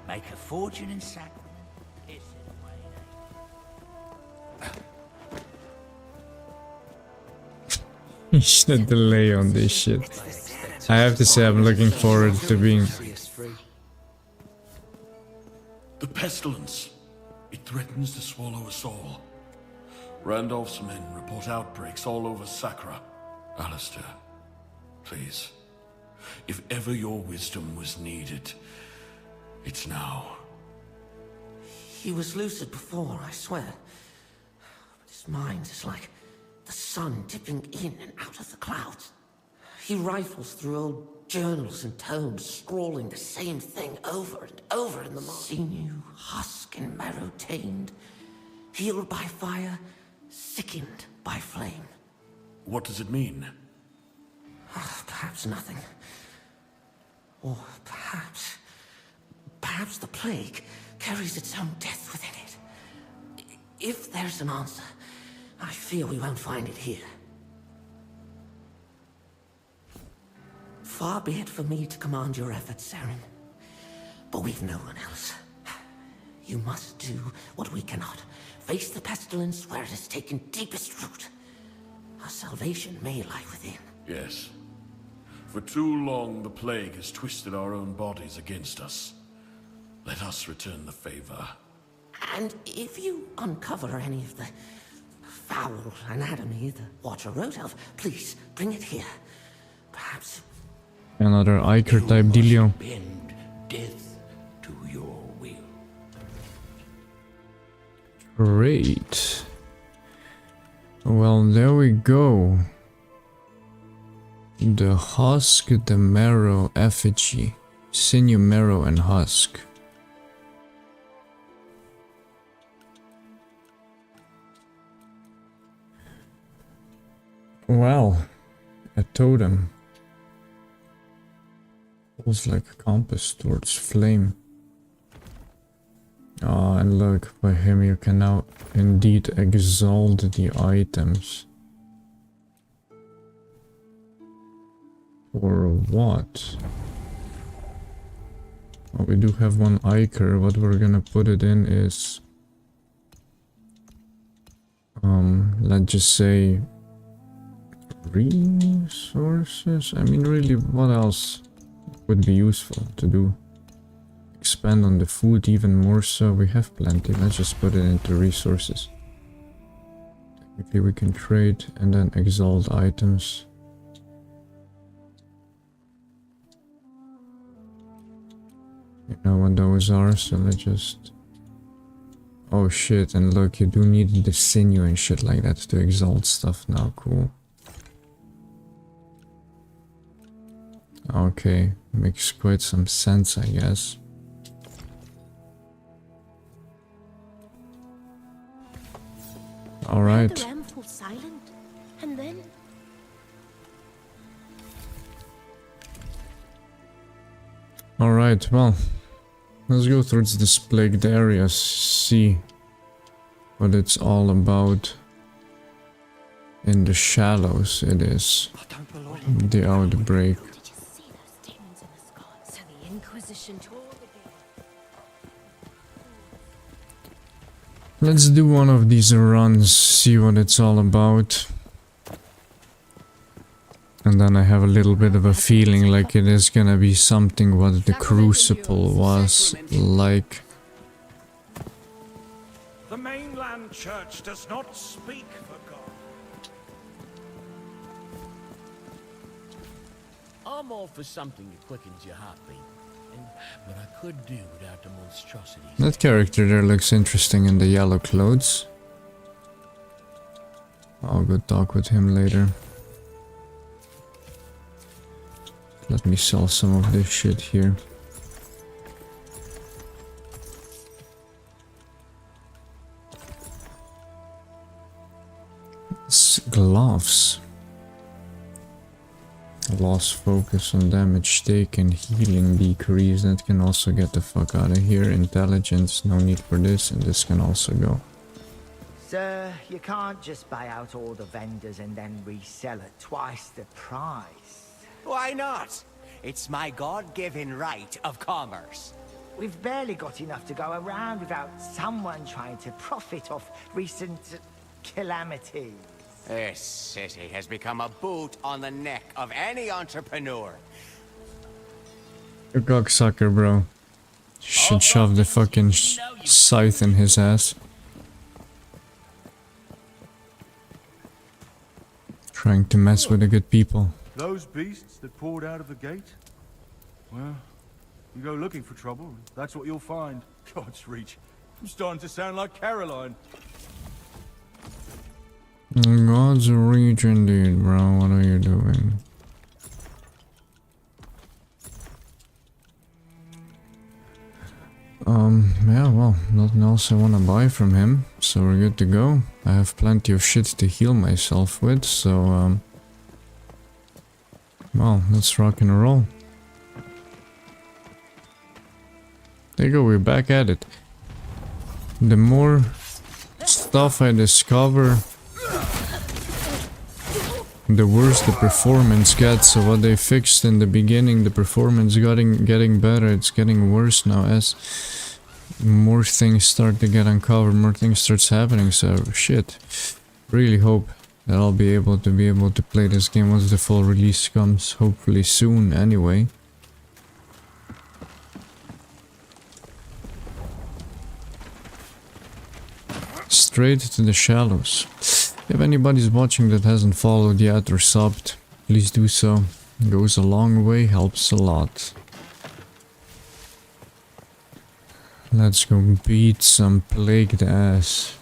Make a fortune in Sacra. The delay on this shit. I have to say I'm looking forward to being... The pestilence. It threatens to swallow us all. Randolph's men report outbreaks all over Sacra. Alistair, please. If ever your wisdom was needed, It's now. He was lucid before, I swear. But his mind is like the sun dipping in and out of the clouds. He rifles through old journals and tomes, scrawling the same thing over and over in the mind. Sinew, husk, and marrow tamed, healed by fire, sickened by flame. What does it mean? Perhaps nothing. Or perhaps the plague carries its own death within it. If there's an answer, I fear we won't find it here. Far be it for me to command your efforts, Saren. But we've no one else. You must do what we cannot. Face the pestilence where it has taken deepest root. Our salvation may lie within. Yes. For too long, the plague has twisted our own bodies against us. Let us return the favor. And if you uncover any of the foul anatomy the Watcher wrote of, please bring it here. Perhaps Another Iker type dealio. Bend death to your will. Great. Well, there we go. The husk, the marrow, effigy, sinew, marrow, and husk. Well, a totem. Pulls like a compass towards flame. Ah, and look, by him you can now indeed exalt the items. For what? Well, we do have one Iker. What we're gonna put it in is... let's just say... resources? I mean, really, what else would be useful to do? Expand on the food even more so. We have plenty. Let's just put it into resources. Technically we can trade and then exalt items. You know what those are, so let's just... Oh shit, and look, you do need the sinew and shit like that to exalt stuff now. Cool. Okay, makes quite some sense, I guess. All right. The ram fall silent, and then All right. Well, let's go towards this plagued area, see what it's all about. In the shallows, it is the outbreak. Let's do one of these runs, see what it's all about. And then I have a little bit of a feeling like it is gonna be something what the Crucible was like. The mainland church does not speak for God. I'm all for something that quickens your heartbeat. But I could do without the monstrosities. That character there looks interesting in the yellow clothes. I'll go talk with him later. Let me sell some of this shit here. Gloves. Lost focus on damage taken, healing decrease. That can also get the fuck out of here. Intelligence, no need for this, and this can also go. Sir, you can't just buy out all the vendors and then resell at twice the price. Why not? It's my God-given right of commerce. We've barely got enough to go around without someone trying to profit off recent calamities. This city has become a boot on the neck of any entrepreneur. You cocksucker, bro. Should shove the fucking scythe in his ass. Trying to mess with the good people. Those beasts that poured out of the gate? Well, You go looking for trouble, that's what you'll find. God's reach. I'm starting to sound like Caroline. God's reach indeed, bro. What are you doing? Yeah, well, nothing else I want to buy from him, so we're good to go. I have plenty of shit to heal myself with, so, well, let's rock and roll. There you go, we're back at it. The more stuff I discover, the worse the performance gets. So what they fixed in the beginning, the performance getting better, it's getting worse now as more things start to get uncovered, more things starts happening. So shit, really hope that I'll be able to play this game once the full release comes, hopefully soon anyway. Straight to the shallows. If anybody's watching that hasn't followed yet or subbed, please do so. It goes a long way, helps a lot. Let's go beat some plagued ass.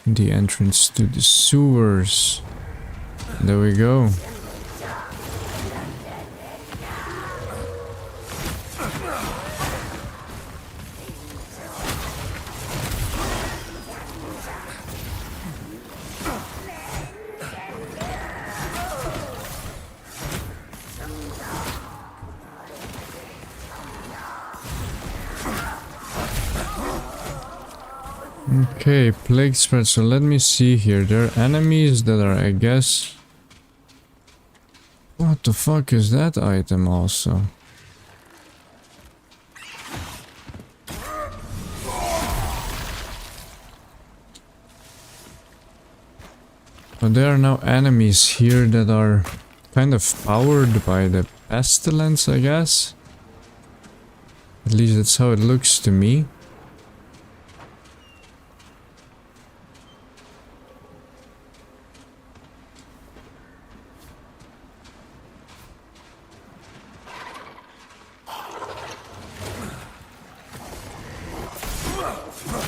The entrance to the sewers. There we go. Okay, plague spread. So let me see here. There are enemies that are, I guess... What the fuck is that item also? But there are now enemies here that are kind of powered by the pestilence, I guess. At least that's how it looks to me.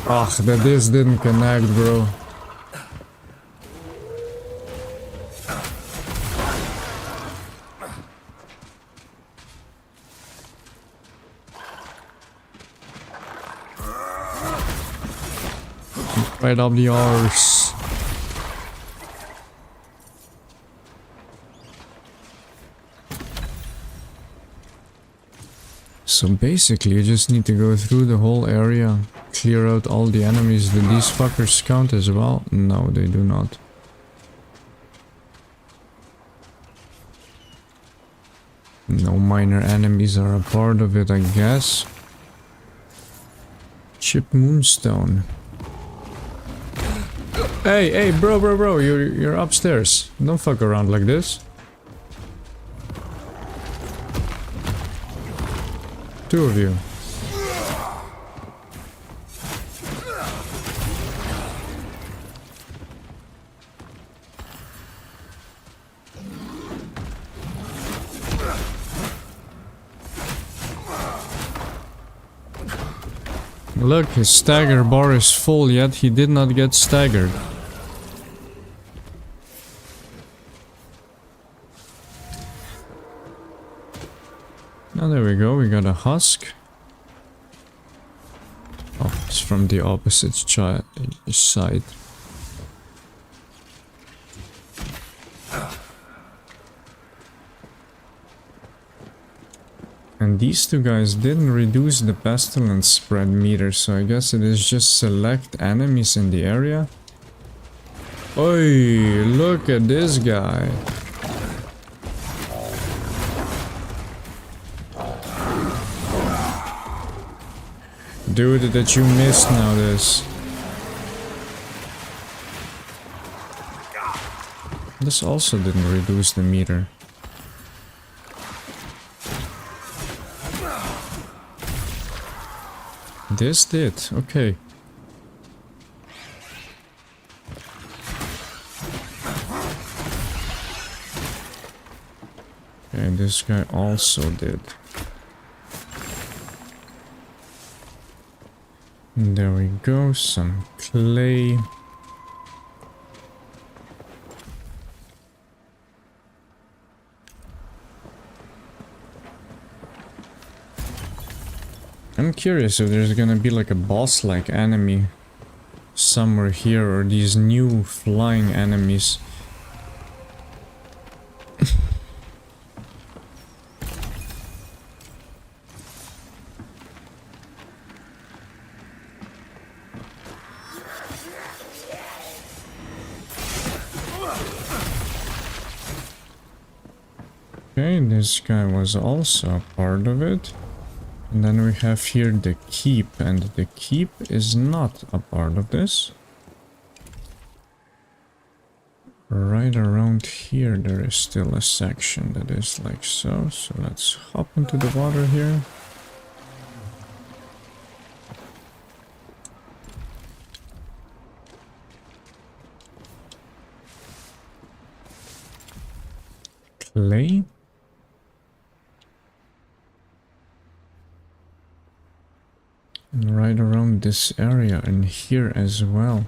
Ugh, that this didn't connect, bro. Right up the arse. So basically you just need to go through the whole area, clear out all the enemies. Do these fuckers count as well? No, they do not. No minor enemies are a part of it, I guess. Chip Moonstone. Hey, bro, you're upstairs. Don't fuck around like this. Two of you. Look, his stagger bar is full, yet he did not get staggered. Now there we go, we got a husk. Oh, it's from the opposite side. And these two guys didn't reduce the pestilence spread meter, so I guess it is just select enemies in the area. Oi, look at this guy. Dude, that you missed now this. This also didn't reduce the meter. This did, okay. Okay, this guy also did. There we go, some clay. I'm curious if there's gonna be like a boss-like enemy somewhere here, or these new flying enemies. Okay, this guy was also a part of it. And then we have here the keep, and the keep is not a part of this. Right around here there is still a section that is like so, so let's hop into the water here. Clay. And right around this area and here as well.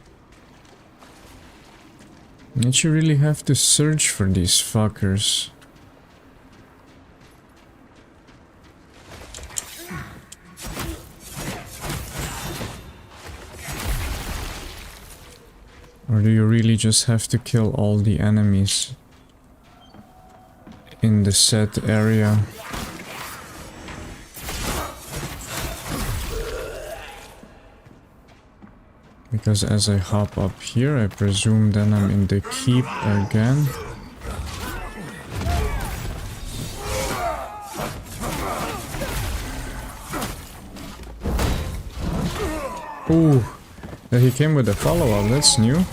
Did you really have to search for these fuckers? Or do you really just have to kill all the enemies in the set area? Because as I hop up here, I presume then I'm in the keep again. Ooh, that he came with a follow-up, that's new.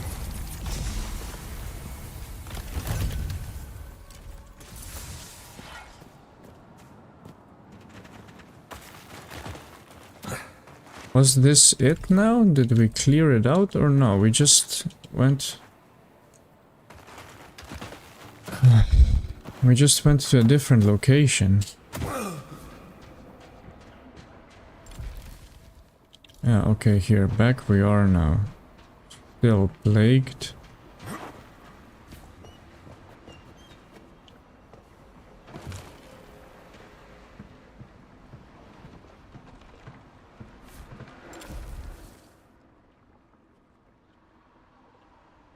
Was this it now? Did we clear it out or no? We just went... We just went to a different location. Yeah, okay, here, back we are now. Still plagued.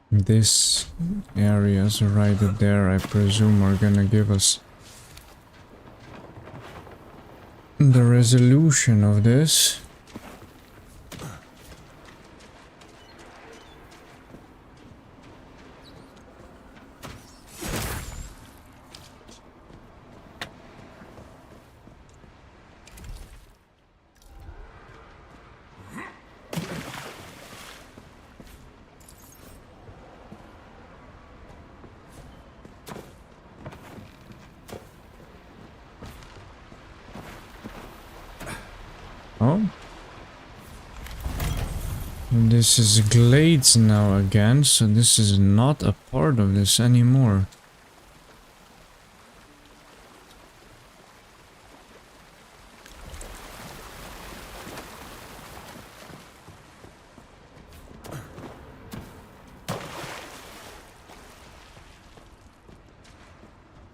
This area's right there, I presume, are gonna give us the resolution of this. Oh. This is Glades now again, so this is not a part of this anymore.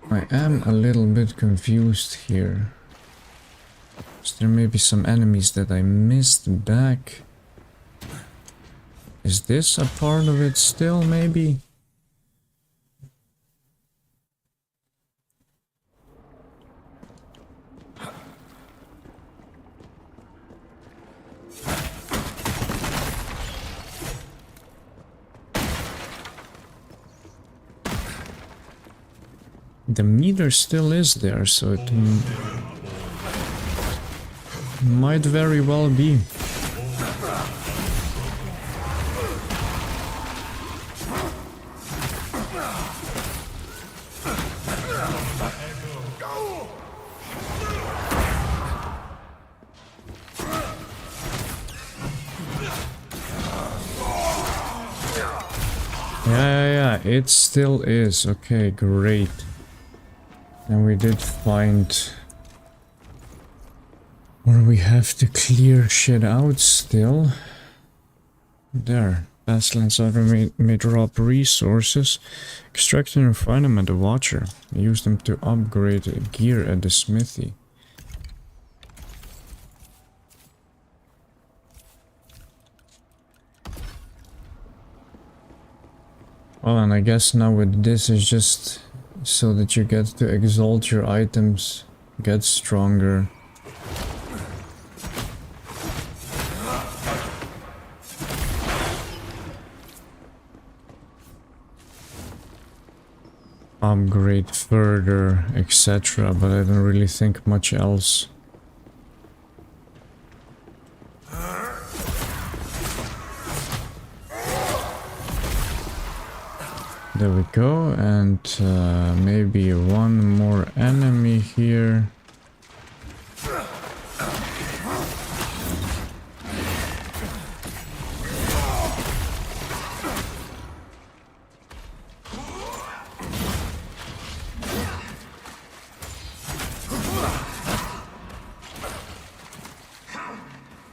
I am a little bit confused here. There may be some enemies that I missed back. Is this a part of it still, maybe? The meter still is there, so it might very well be. Yeah, it still is. Okay, great. And we did find where we have to clear shit out still. There. Pestlands may drop resources. Extract and refine them at the Watcher. Use them to upgrade gear at the smithy. Well, and I guess now with this is just so that you get to exalt your items, get stronger. Upgrade further, etc. But I don't really think much else. There we go, and maybe one more enemy here.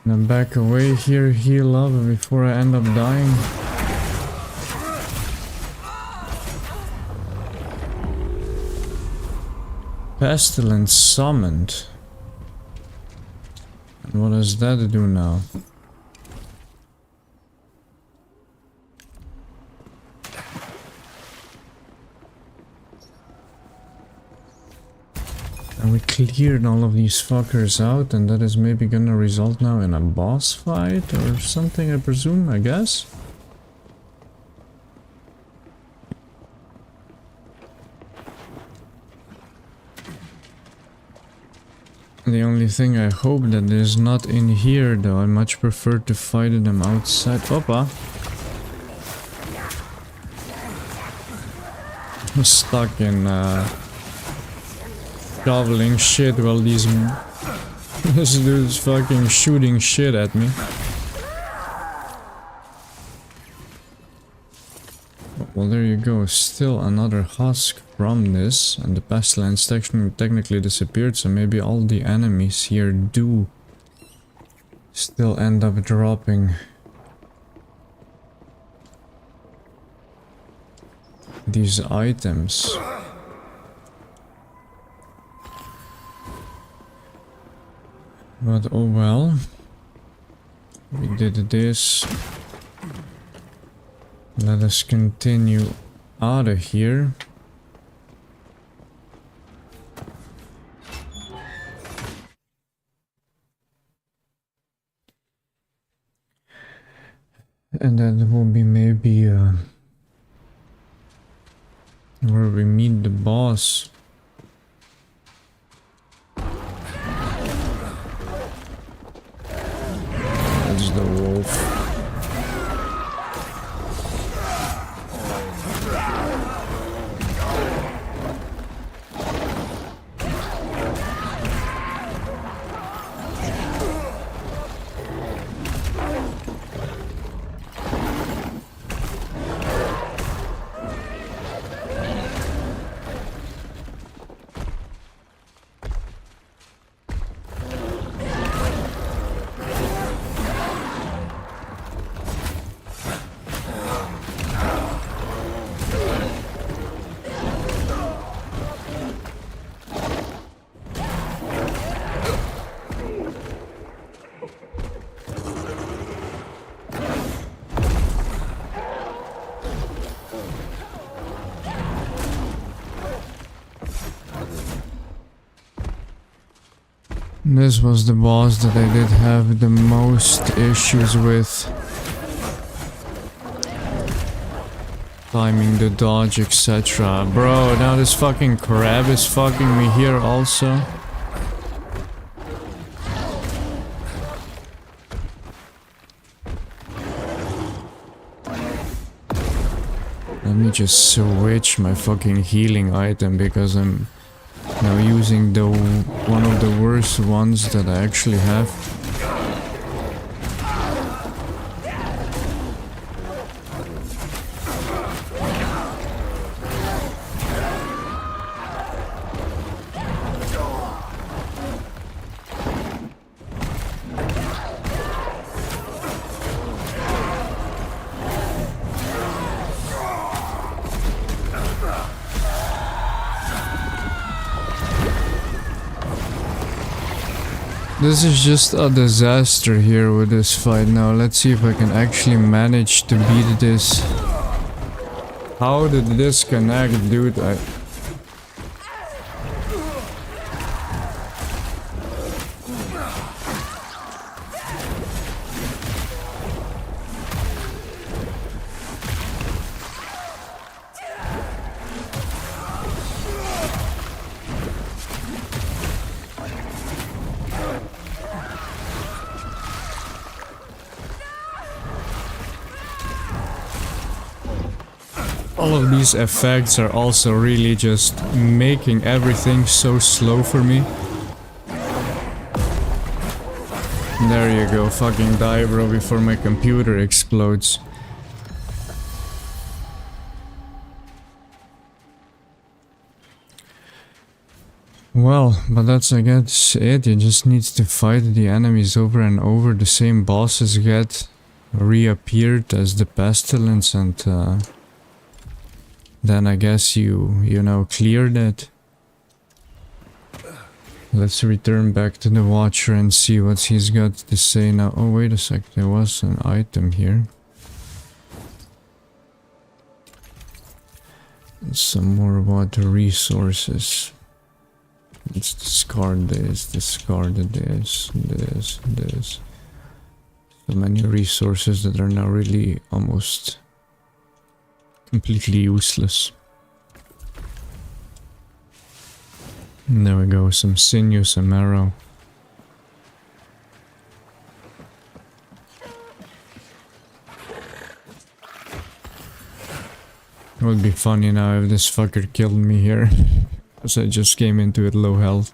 Then back away here, heal up before I end up dying. Pestilence summoned. And what does that do now? And we cleared all of these fuckers out, and that is maybe gonna result now in a boss fight or something, I presume, I guess? The only thing I hope that is not in here, though. I much prefer to fight them outside. Opa! I'm stuck in shoveling shit while this dude's fucking shooting shit at me. Well, there you go. Still another husk from this, and the pestilence technically disappeared, so maybe all the enemies here do still end up dropping these items. But oh well, we did this. Let us continue out of here. And that will be maybe where we meet the boss. That's the wolf. This was the boss that I did have the most issues with. Timing the dodge, etc. Bro, now this fucking crab is fucking me here also. Let me just switch my fucking healing item because I'm now using the one of the worst ones that I actually have. This is just a disaster here with this fight now. Let's see if I can actually manage to beat this. How did this connect, dude? All of these effects are also really just making everything so slow for me. There you go, fucking die, bro, before my computer explodes. Well, but that's, I guess, it. You just need to fight the enemies over and over. The same bosses get reappeared as the pestilence, and then I guess you know, cleared it. Let's return back to the Watcher and see what he's got to say now. Oh, wait a sec, there was an item here. And some more about the resources. Let's discard this, discarded this. So many resources that are now really almost completely useless. And there we go, some sinew, some marrow. It would be funny now if this fucker killed me here, because I just came into it low health.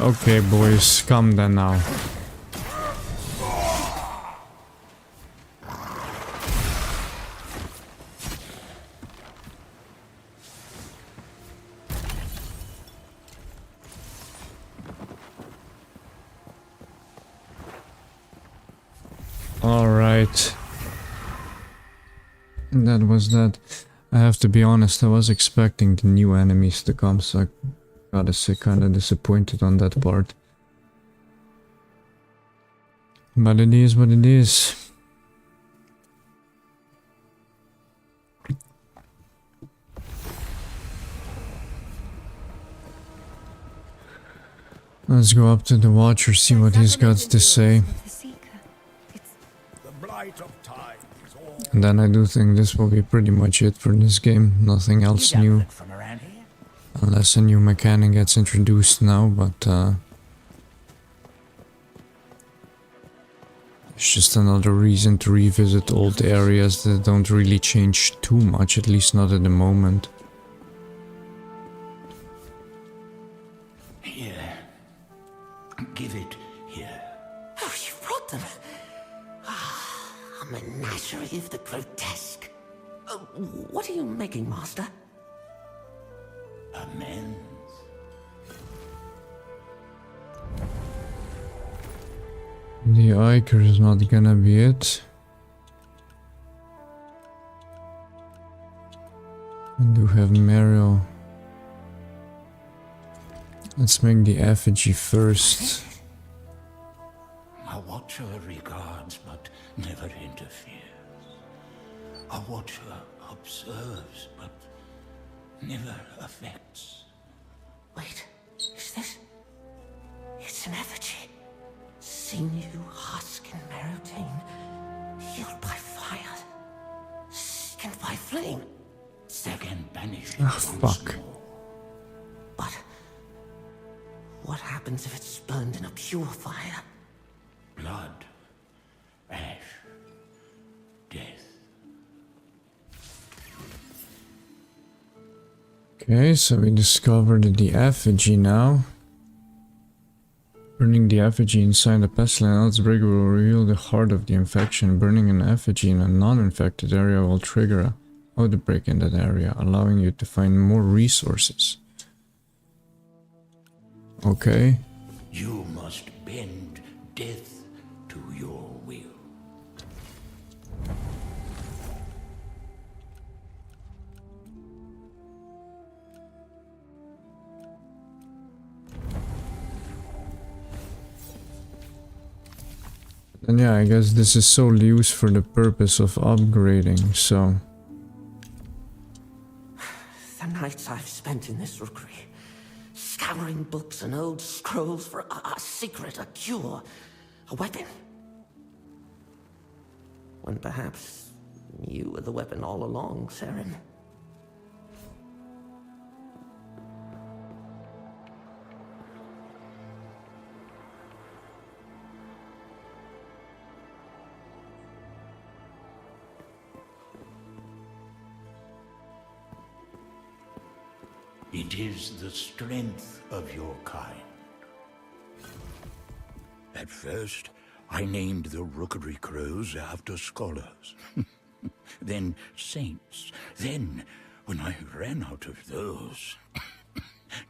Okay, boys, come then now. Alright. That was that. I have to be honest, I was expecting the new enemies to come, so I gotta say, kinda disappointed on that part. But it is what it is. Let's go up to the Watcher, see what he's got to say. And then I do think this will be pretty much it for this game. Nothing else new. Unless a new mechanic gets introduced now, but it's just another reason to revisit old areas that don't really change too much, at least not at the moment. Here. Give it here. Oh, you brought them. A menagerie of the grotesque. What are you making, Master? Amends. The Iker is not gonna be it. I do have Mariel. Let's make the effigy first. A Watcher regards but never interferes. A Watcher observes but never affects. Wait, is this? It's an effigy. Sinew, husk, and marrowtane, healed by fire, sickened by flame. Second banished. Oh, fuck. But what happens if it's burned in a pure fire? Blood, ash, death. Okay, so we discovered the effigy now. Burning the effigy inside the pestilence outbreak will reveal the heart of the infection. Burning an effigy in a non-infected area will trigger an outbreak in that area, allowing you to find more resources. Okay. You must bend death to your will. And yeah, I guess this is solely used for the purpose of upgrading, so... The nights I've spent in this rookery, scouring books and old scrolls for a secret, a cure, a weapon. When perhaps you were the weapon all along, Serim. It is the strength of your kind. At first, I named the Rookery Crows after scholars. Then saints. Then, when I ran out of those,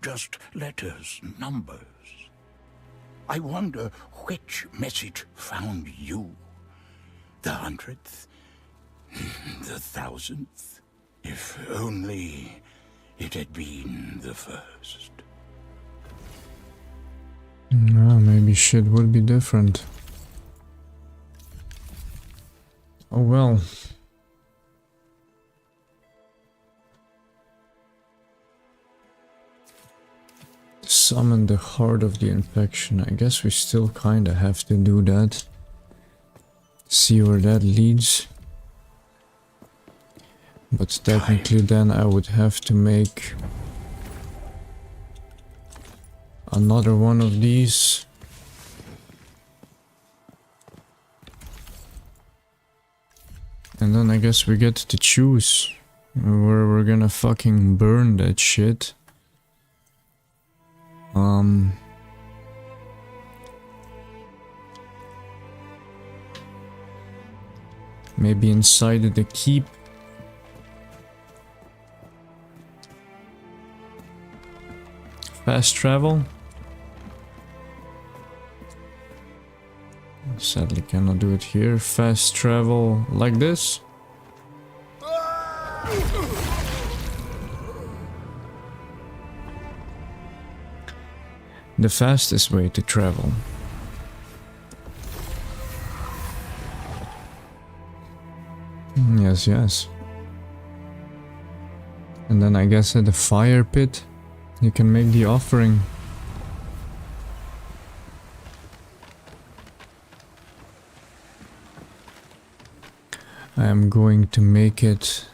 just letters, numbers. I wonder which message found you. The 100th? The 1000th? If only it had been the first. No, maybe shit would be different. Oh well. Summon the heart of the infection. I guess we still kinda have to do that. See where that leads. But technically then I would have to make another one of these. And then I guess we get to choose where we're gonna fucking burn that shit. Maybe inside the keep. Fast travel. Sadly cannot do it here. Fast travel like this. The fastest way to travel. Yes, yes. And then I guess at the fire pit you can make the offering. I am going to make it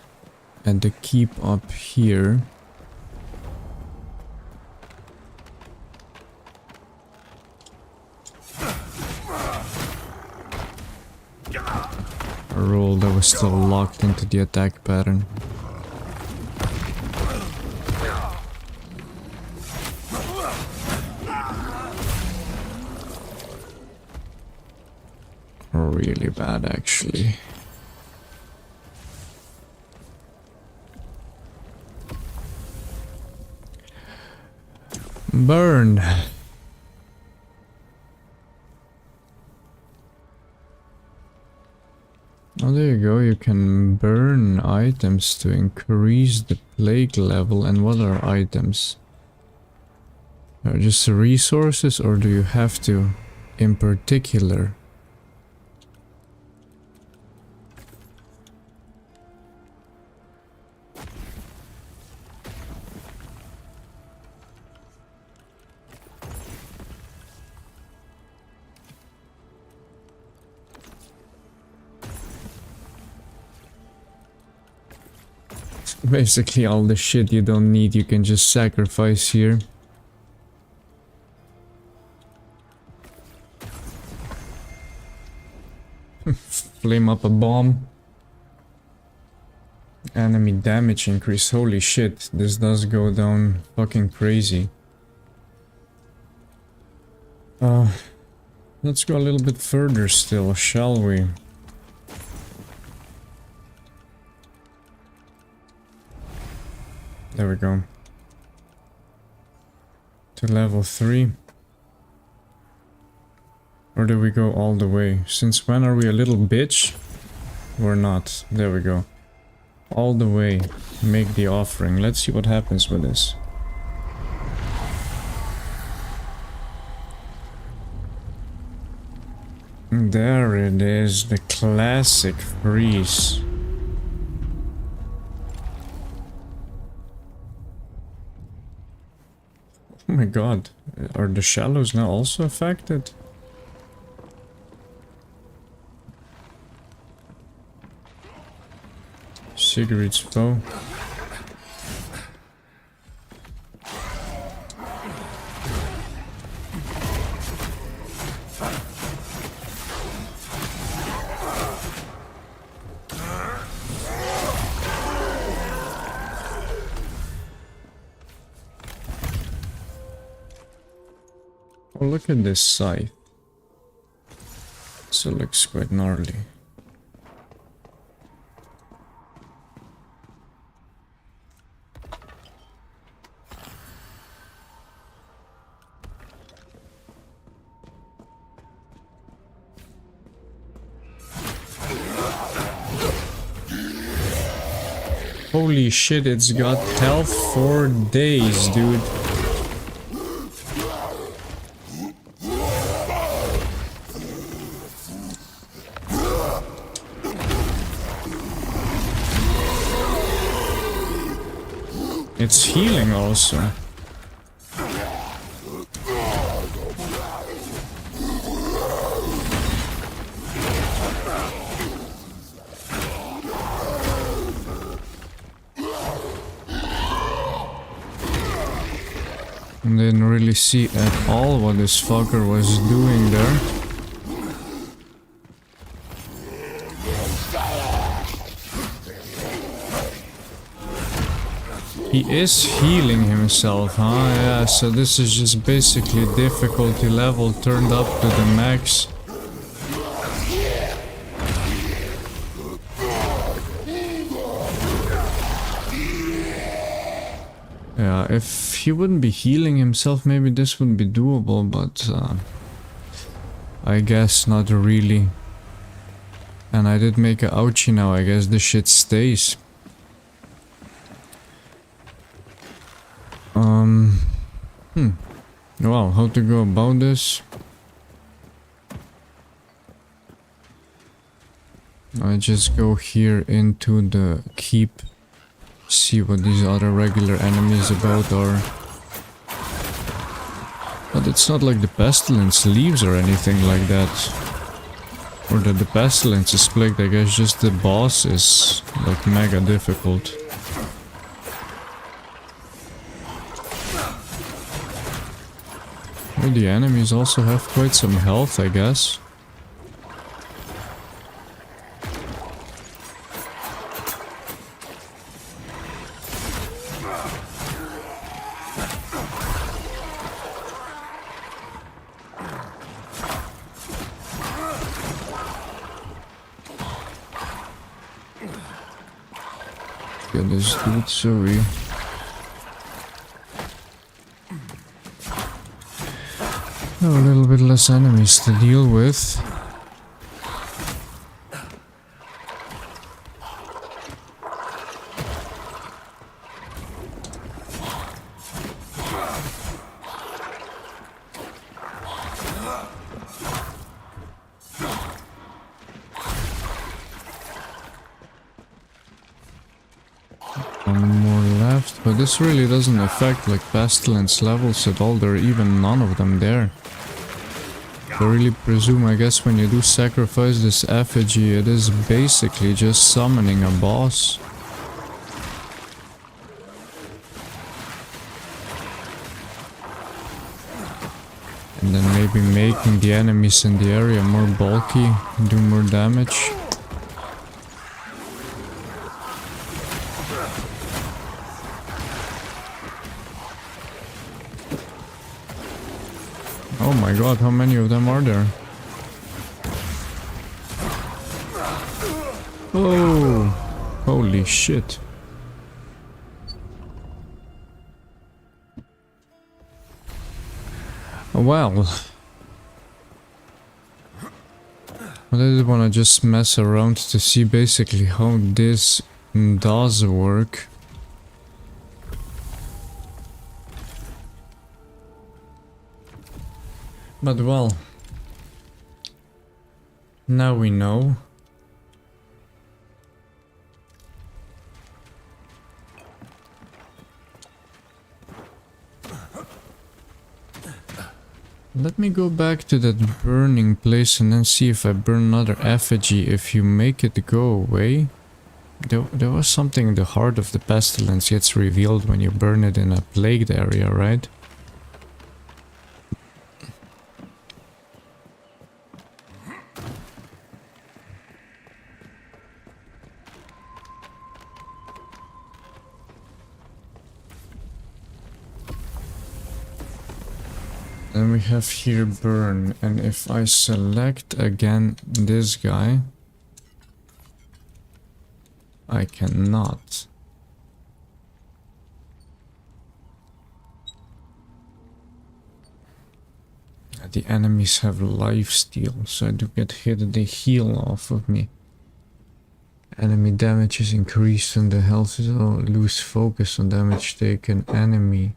at the keep up here. A roll that was still locked into the attack pattern. Really bad, actually. Burn. Oh, there you go. You can burn items to increase the plague level. And what are items? Are just resources, or do you have to in particular? Basically all the shit you don't need you can just sacrifice here. Flame up a bomb. Enemy damage increase. Holy shit, this does go down fucking crazy. Let's go a little bit further still, shall we? There we go. To level 3. Or do we go all the way? Since when are we a little bitch? We're not. There we go. All the way. Make the offering. Let's see what happens with this. There it is, the classic freeze. Oh my god, are the shallows now also affected? Sigrid's foe. Oh, look at this scythe. So it looks quite gnarly. Holy shit, it's got health for days, dude. It's healing also. Didn't really see at all what this fucker was doing there. He is healing himself, huh? Yeah, so this is just basically difficulty level turned up to the max. Yeah, if he wouldn't be healing himself, maybe this would be doable, but I guess not really. And I did make a ouchie now, I guess this shit stays. Well, how to go about this? I just go here into the keep, see what these other regular enemies about are. But it's not like the pestilence leaves or anything like that. Or that the pestilence is plagued, I guess just the boss is like mega difficult. Well, the enemies also have quite some health, I guess. Get this dude, sorry. A little bit less enemies to deal with. One more left, but this really doesn't affect like pestilence levels at all. There are even none of them there. I really presume, I guess, when you do sacrifice this effigy, it is basically just summoning a boss. And then maybe making the enemies in the area more bulky, do more damage. Oh my god, how many of them are there? Oh, holy shit. Well, I did want to just mess around to see basically how this does work. But well, Now we know. Let me go back to that burning place and then see if I burn another effigy. If you make it go away. There was something in the heart of the pestilence gets revealed when you burn it in a plagued area, right? Then we have here burn, and if I select again this guy, I cannot. The enemies have lifesteal, so I do get hit, they heal off of me. Enemy damage is increased and the health is lose focus on damage taken. Enemy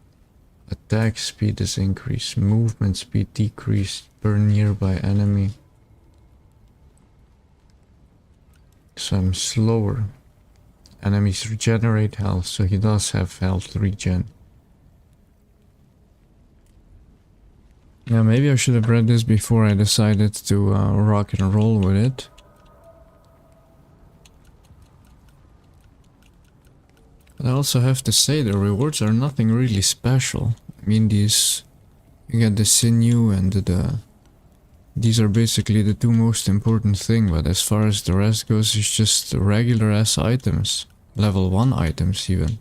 attack speed is increased, movement speed decreased per nearby enemy. So I'm slower. Enemies regenerate health, so he does have health regen. Yeah, maybe I should have read this before I decided to rock and roll with it. But I also have to say the rewards are nothing really special. I mean, these, you get the sinew and these are basically the two most important things, but as far as the rest goes, it's just regular ass items. Level 1 items even.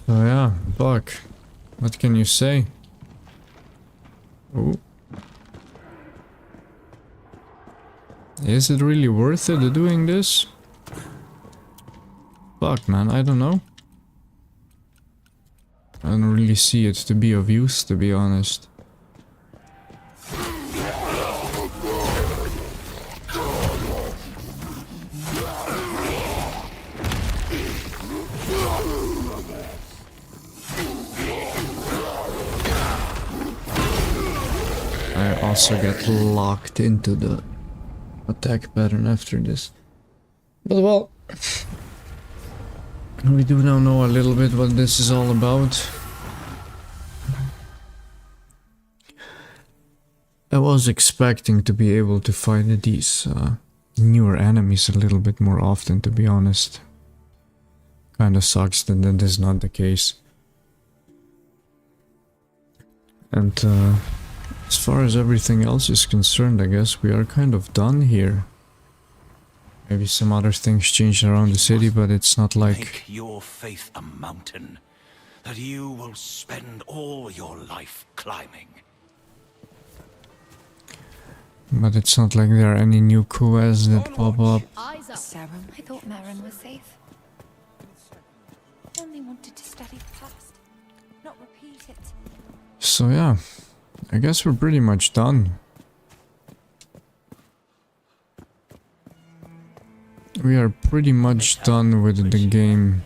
So yeah, Buck, what can you say? Oh. Is it really worth it doing this? Fuck, man, I don't know. I don't really see it to be of use, to be honest. I also get locked into the attack pattern after this. But well, we do now know a little bit what this is all about. I was expecting to be able to fight these newer enemies a little bit more often, to be honest. Kinda sucks that that is not the case. And as far as everything else is concerned, I guess we are kind of done here. Maybe some other things changed around the city, but it's not like... Make your faith a mountain that you will spend all your life climbing. But it's not like there are any new quests that pop up. Serum, I thought Merrin was safe. Only wanted to study the past, not repeat it. So yeah, I guess we're pretty much done. We are pretty much done with the game.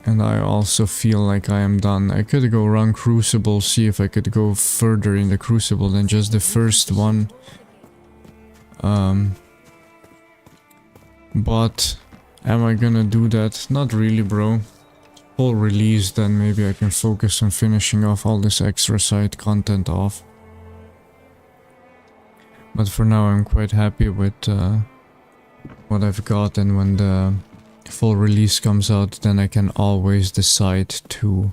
And I also feel like I am done. I could go run Crucible, see if I could go further in the Crucible than just the first one. But am I gonna do that? Not really, bro. Full release, then maybe I can focus on finishing off all this extra side content off. But for now I'm quite happy with what I've got, and when the full release comes out, then I can always decide to,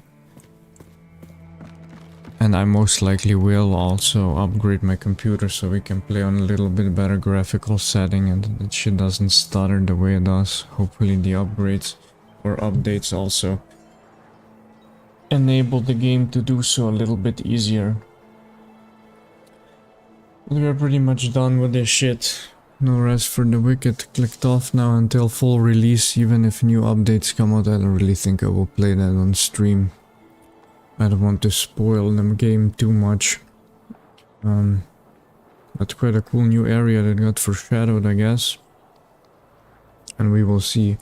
and I most likely will also upgrade my computer so we can play on a little bit better graphical setting and that shit doesn't stutter the way it does. Hopefully the upgrades or updates also enable the game to do so a little bit easier. But we're pretty much done with this shit. No Rest for the Wicked clicked off now until full release. Even if new updates come out, I don't really think I will play that on stream. I don't want to spoil the game too much. But quite a cool new area that got foreshadowed, I guess. And we will see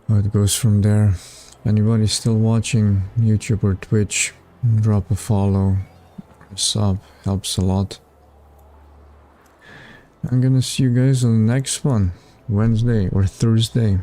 how it goes from there. If anybody's still watching YouTube or Twitch, drop a follow. sub helps a lot. I'm gonna see you guys on the next one, Wednesday or Thursday.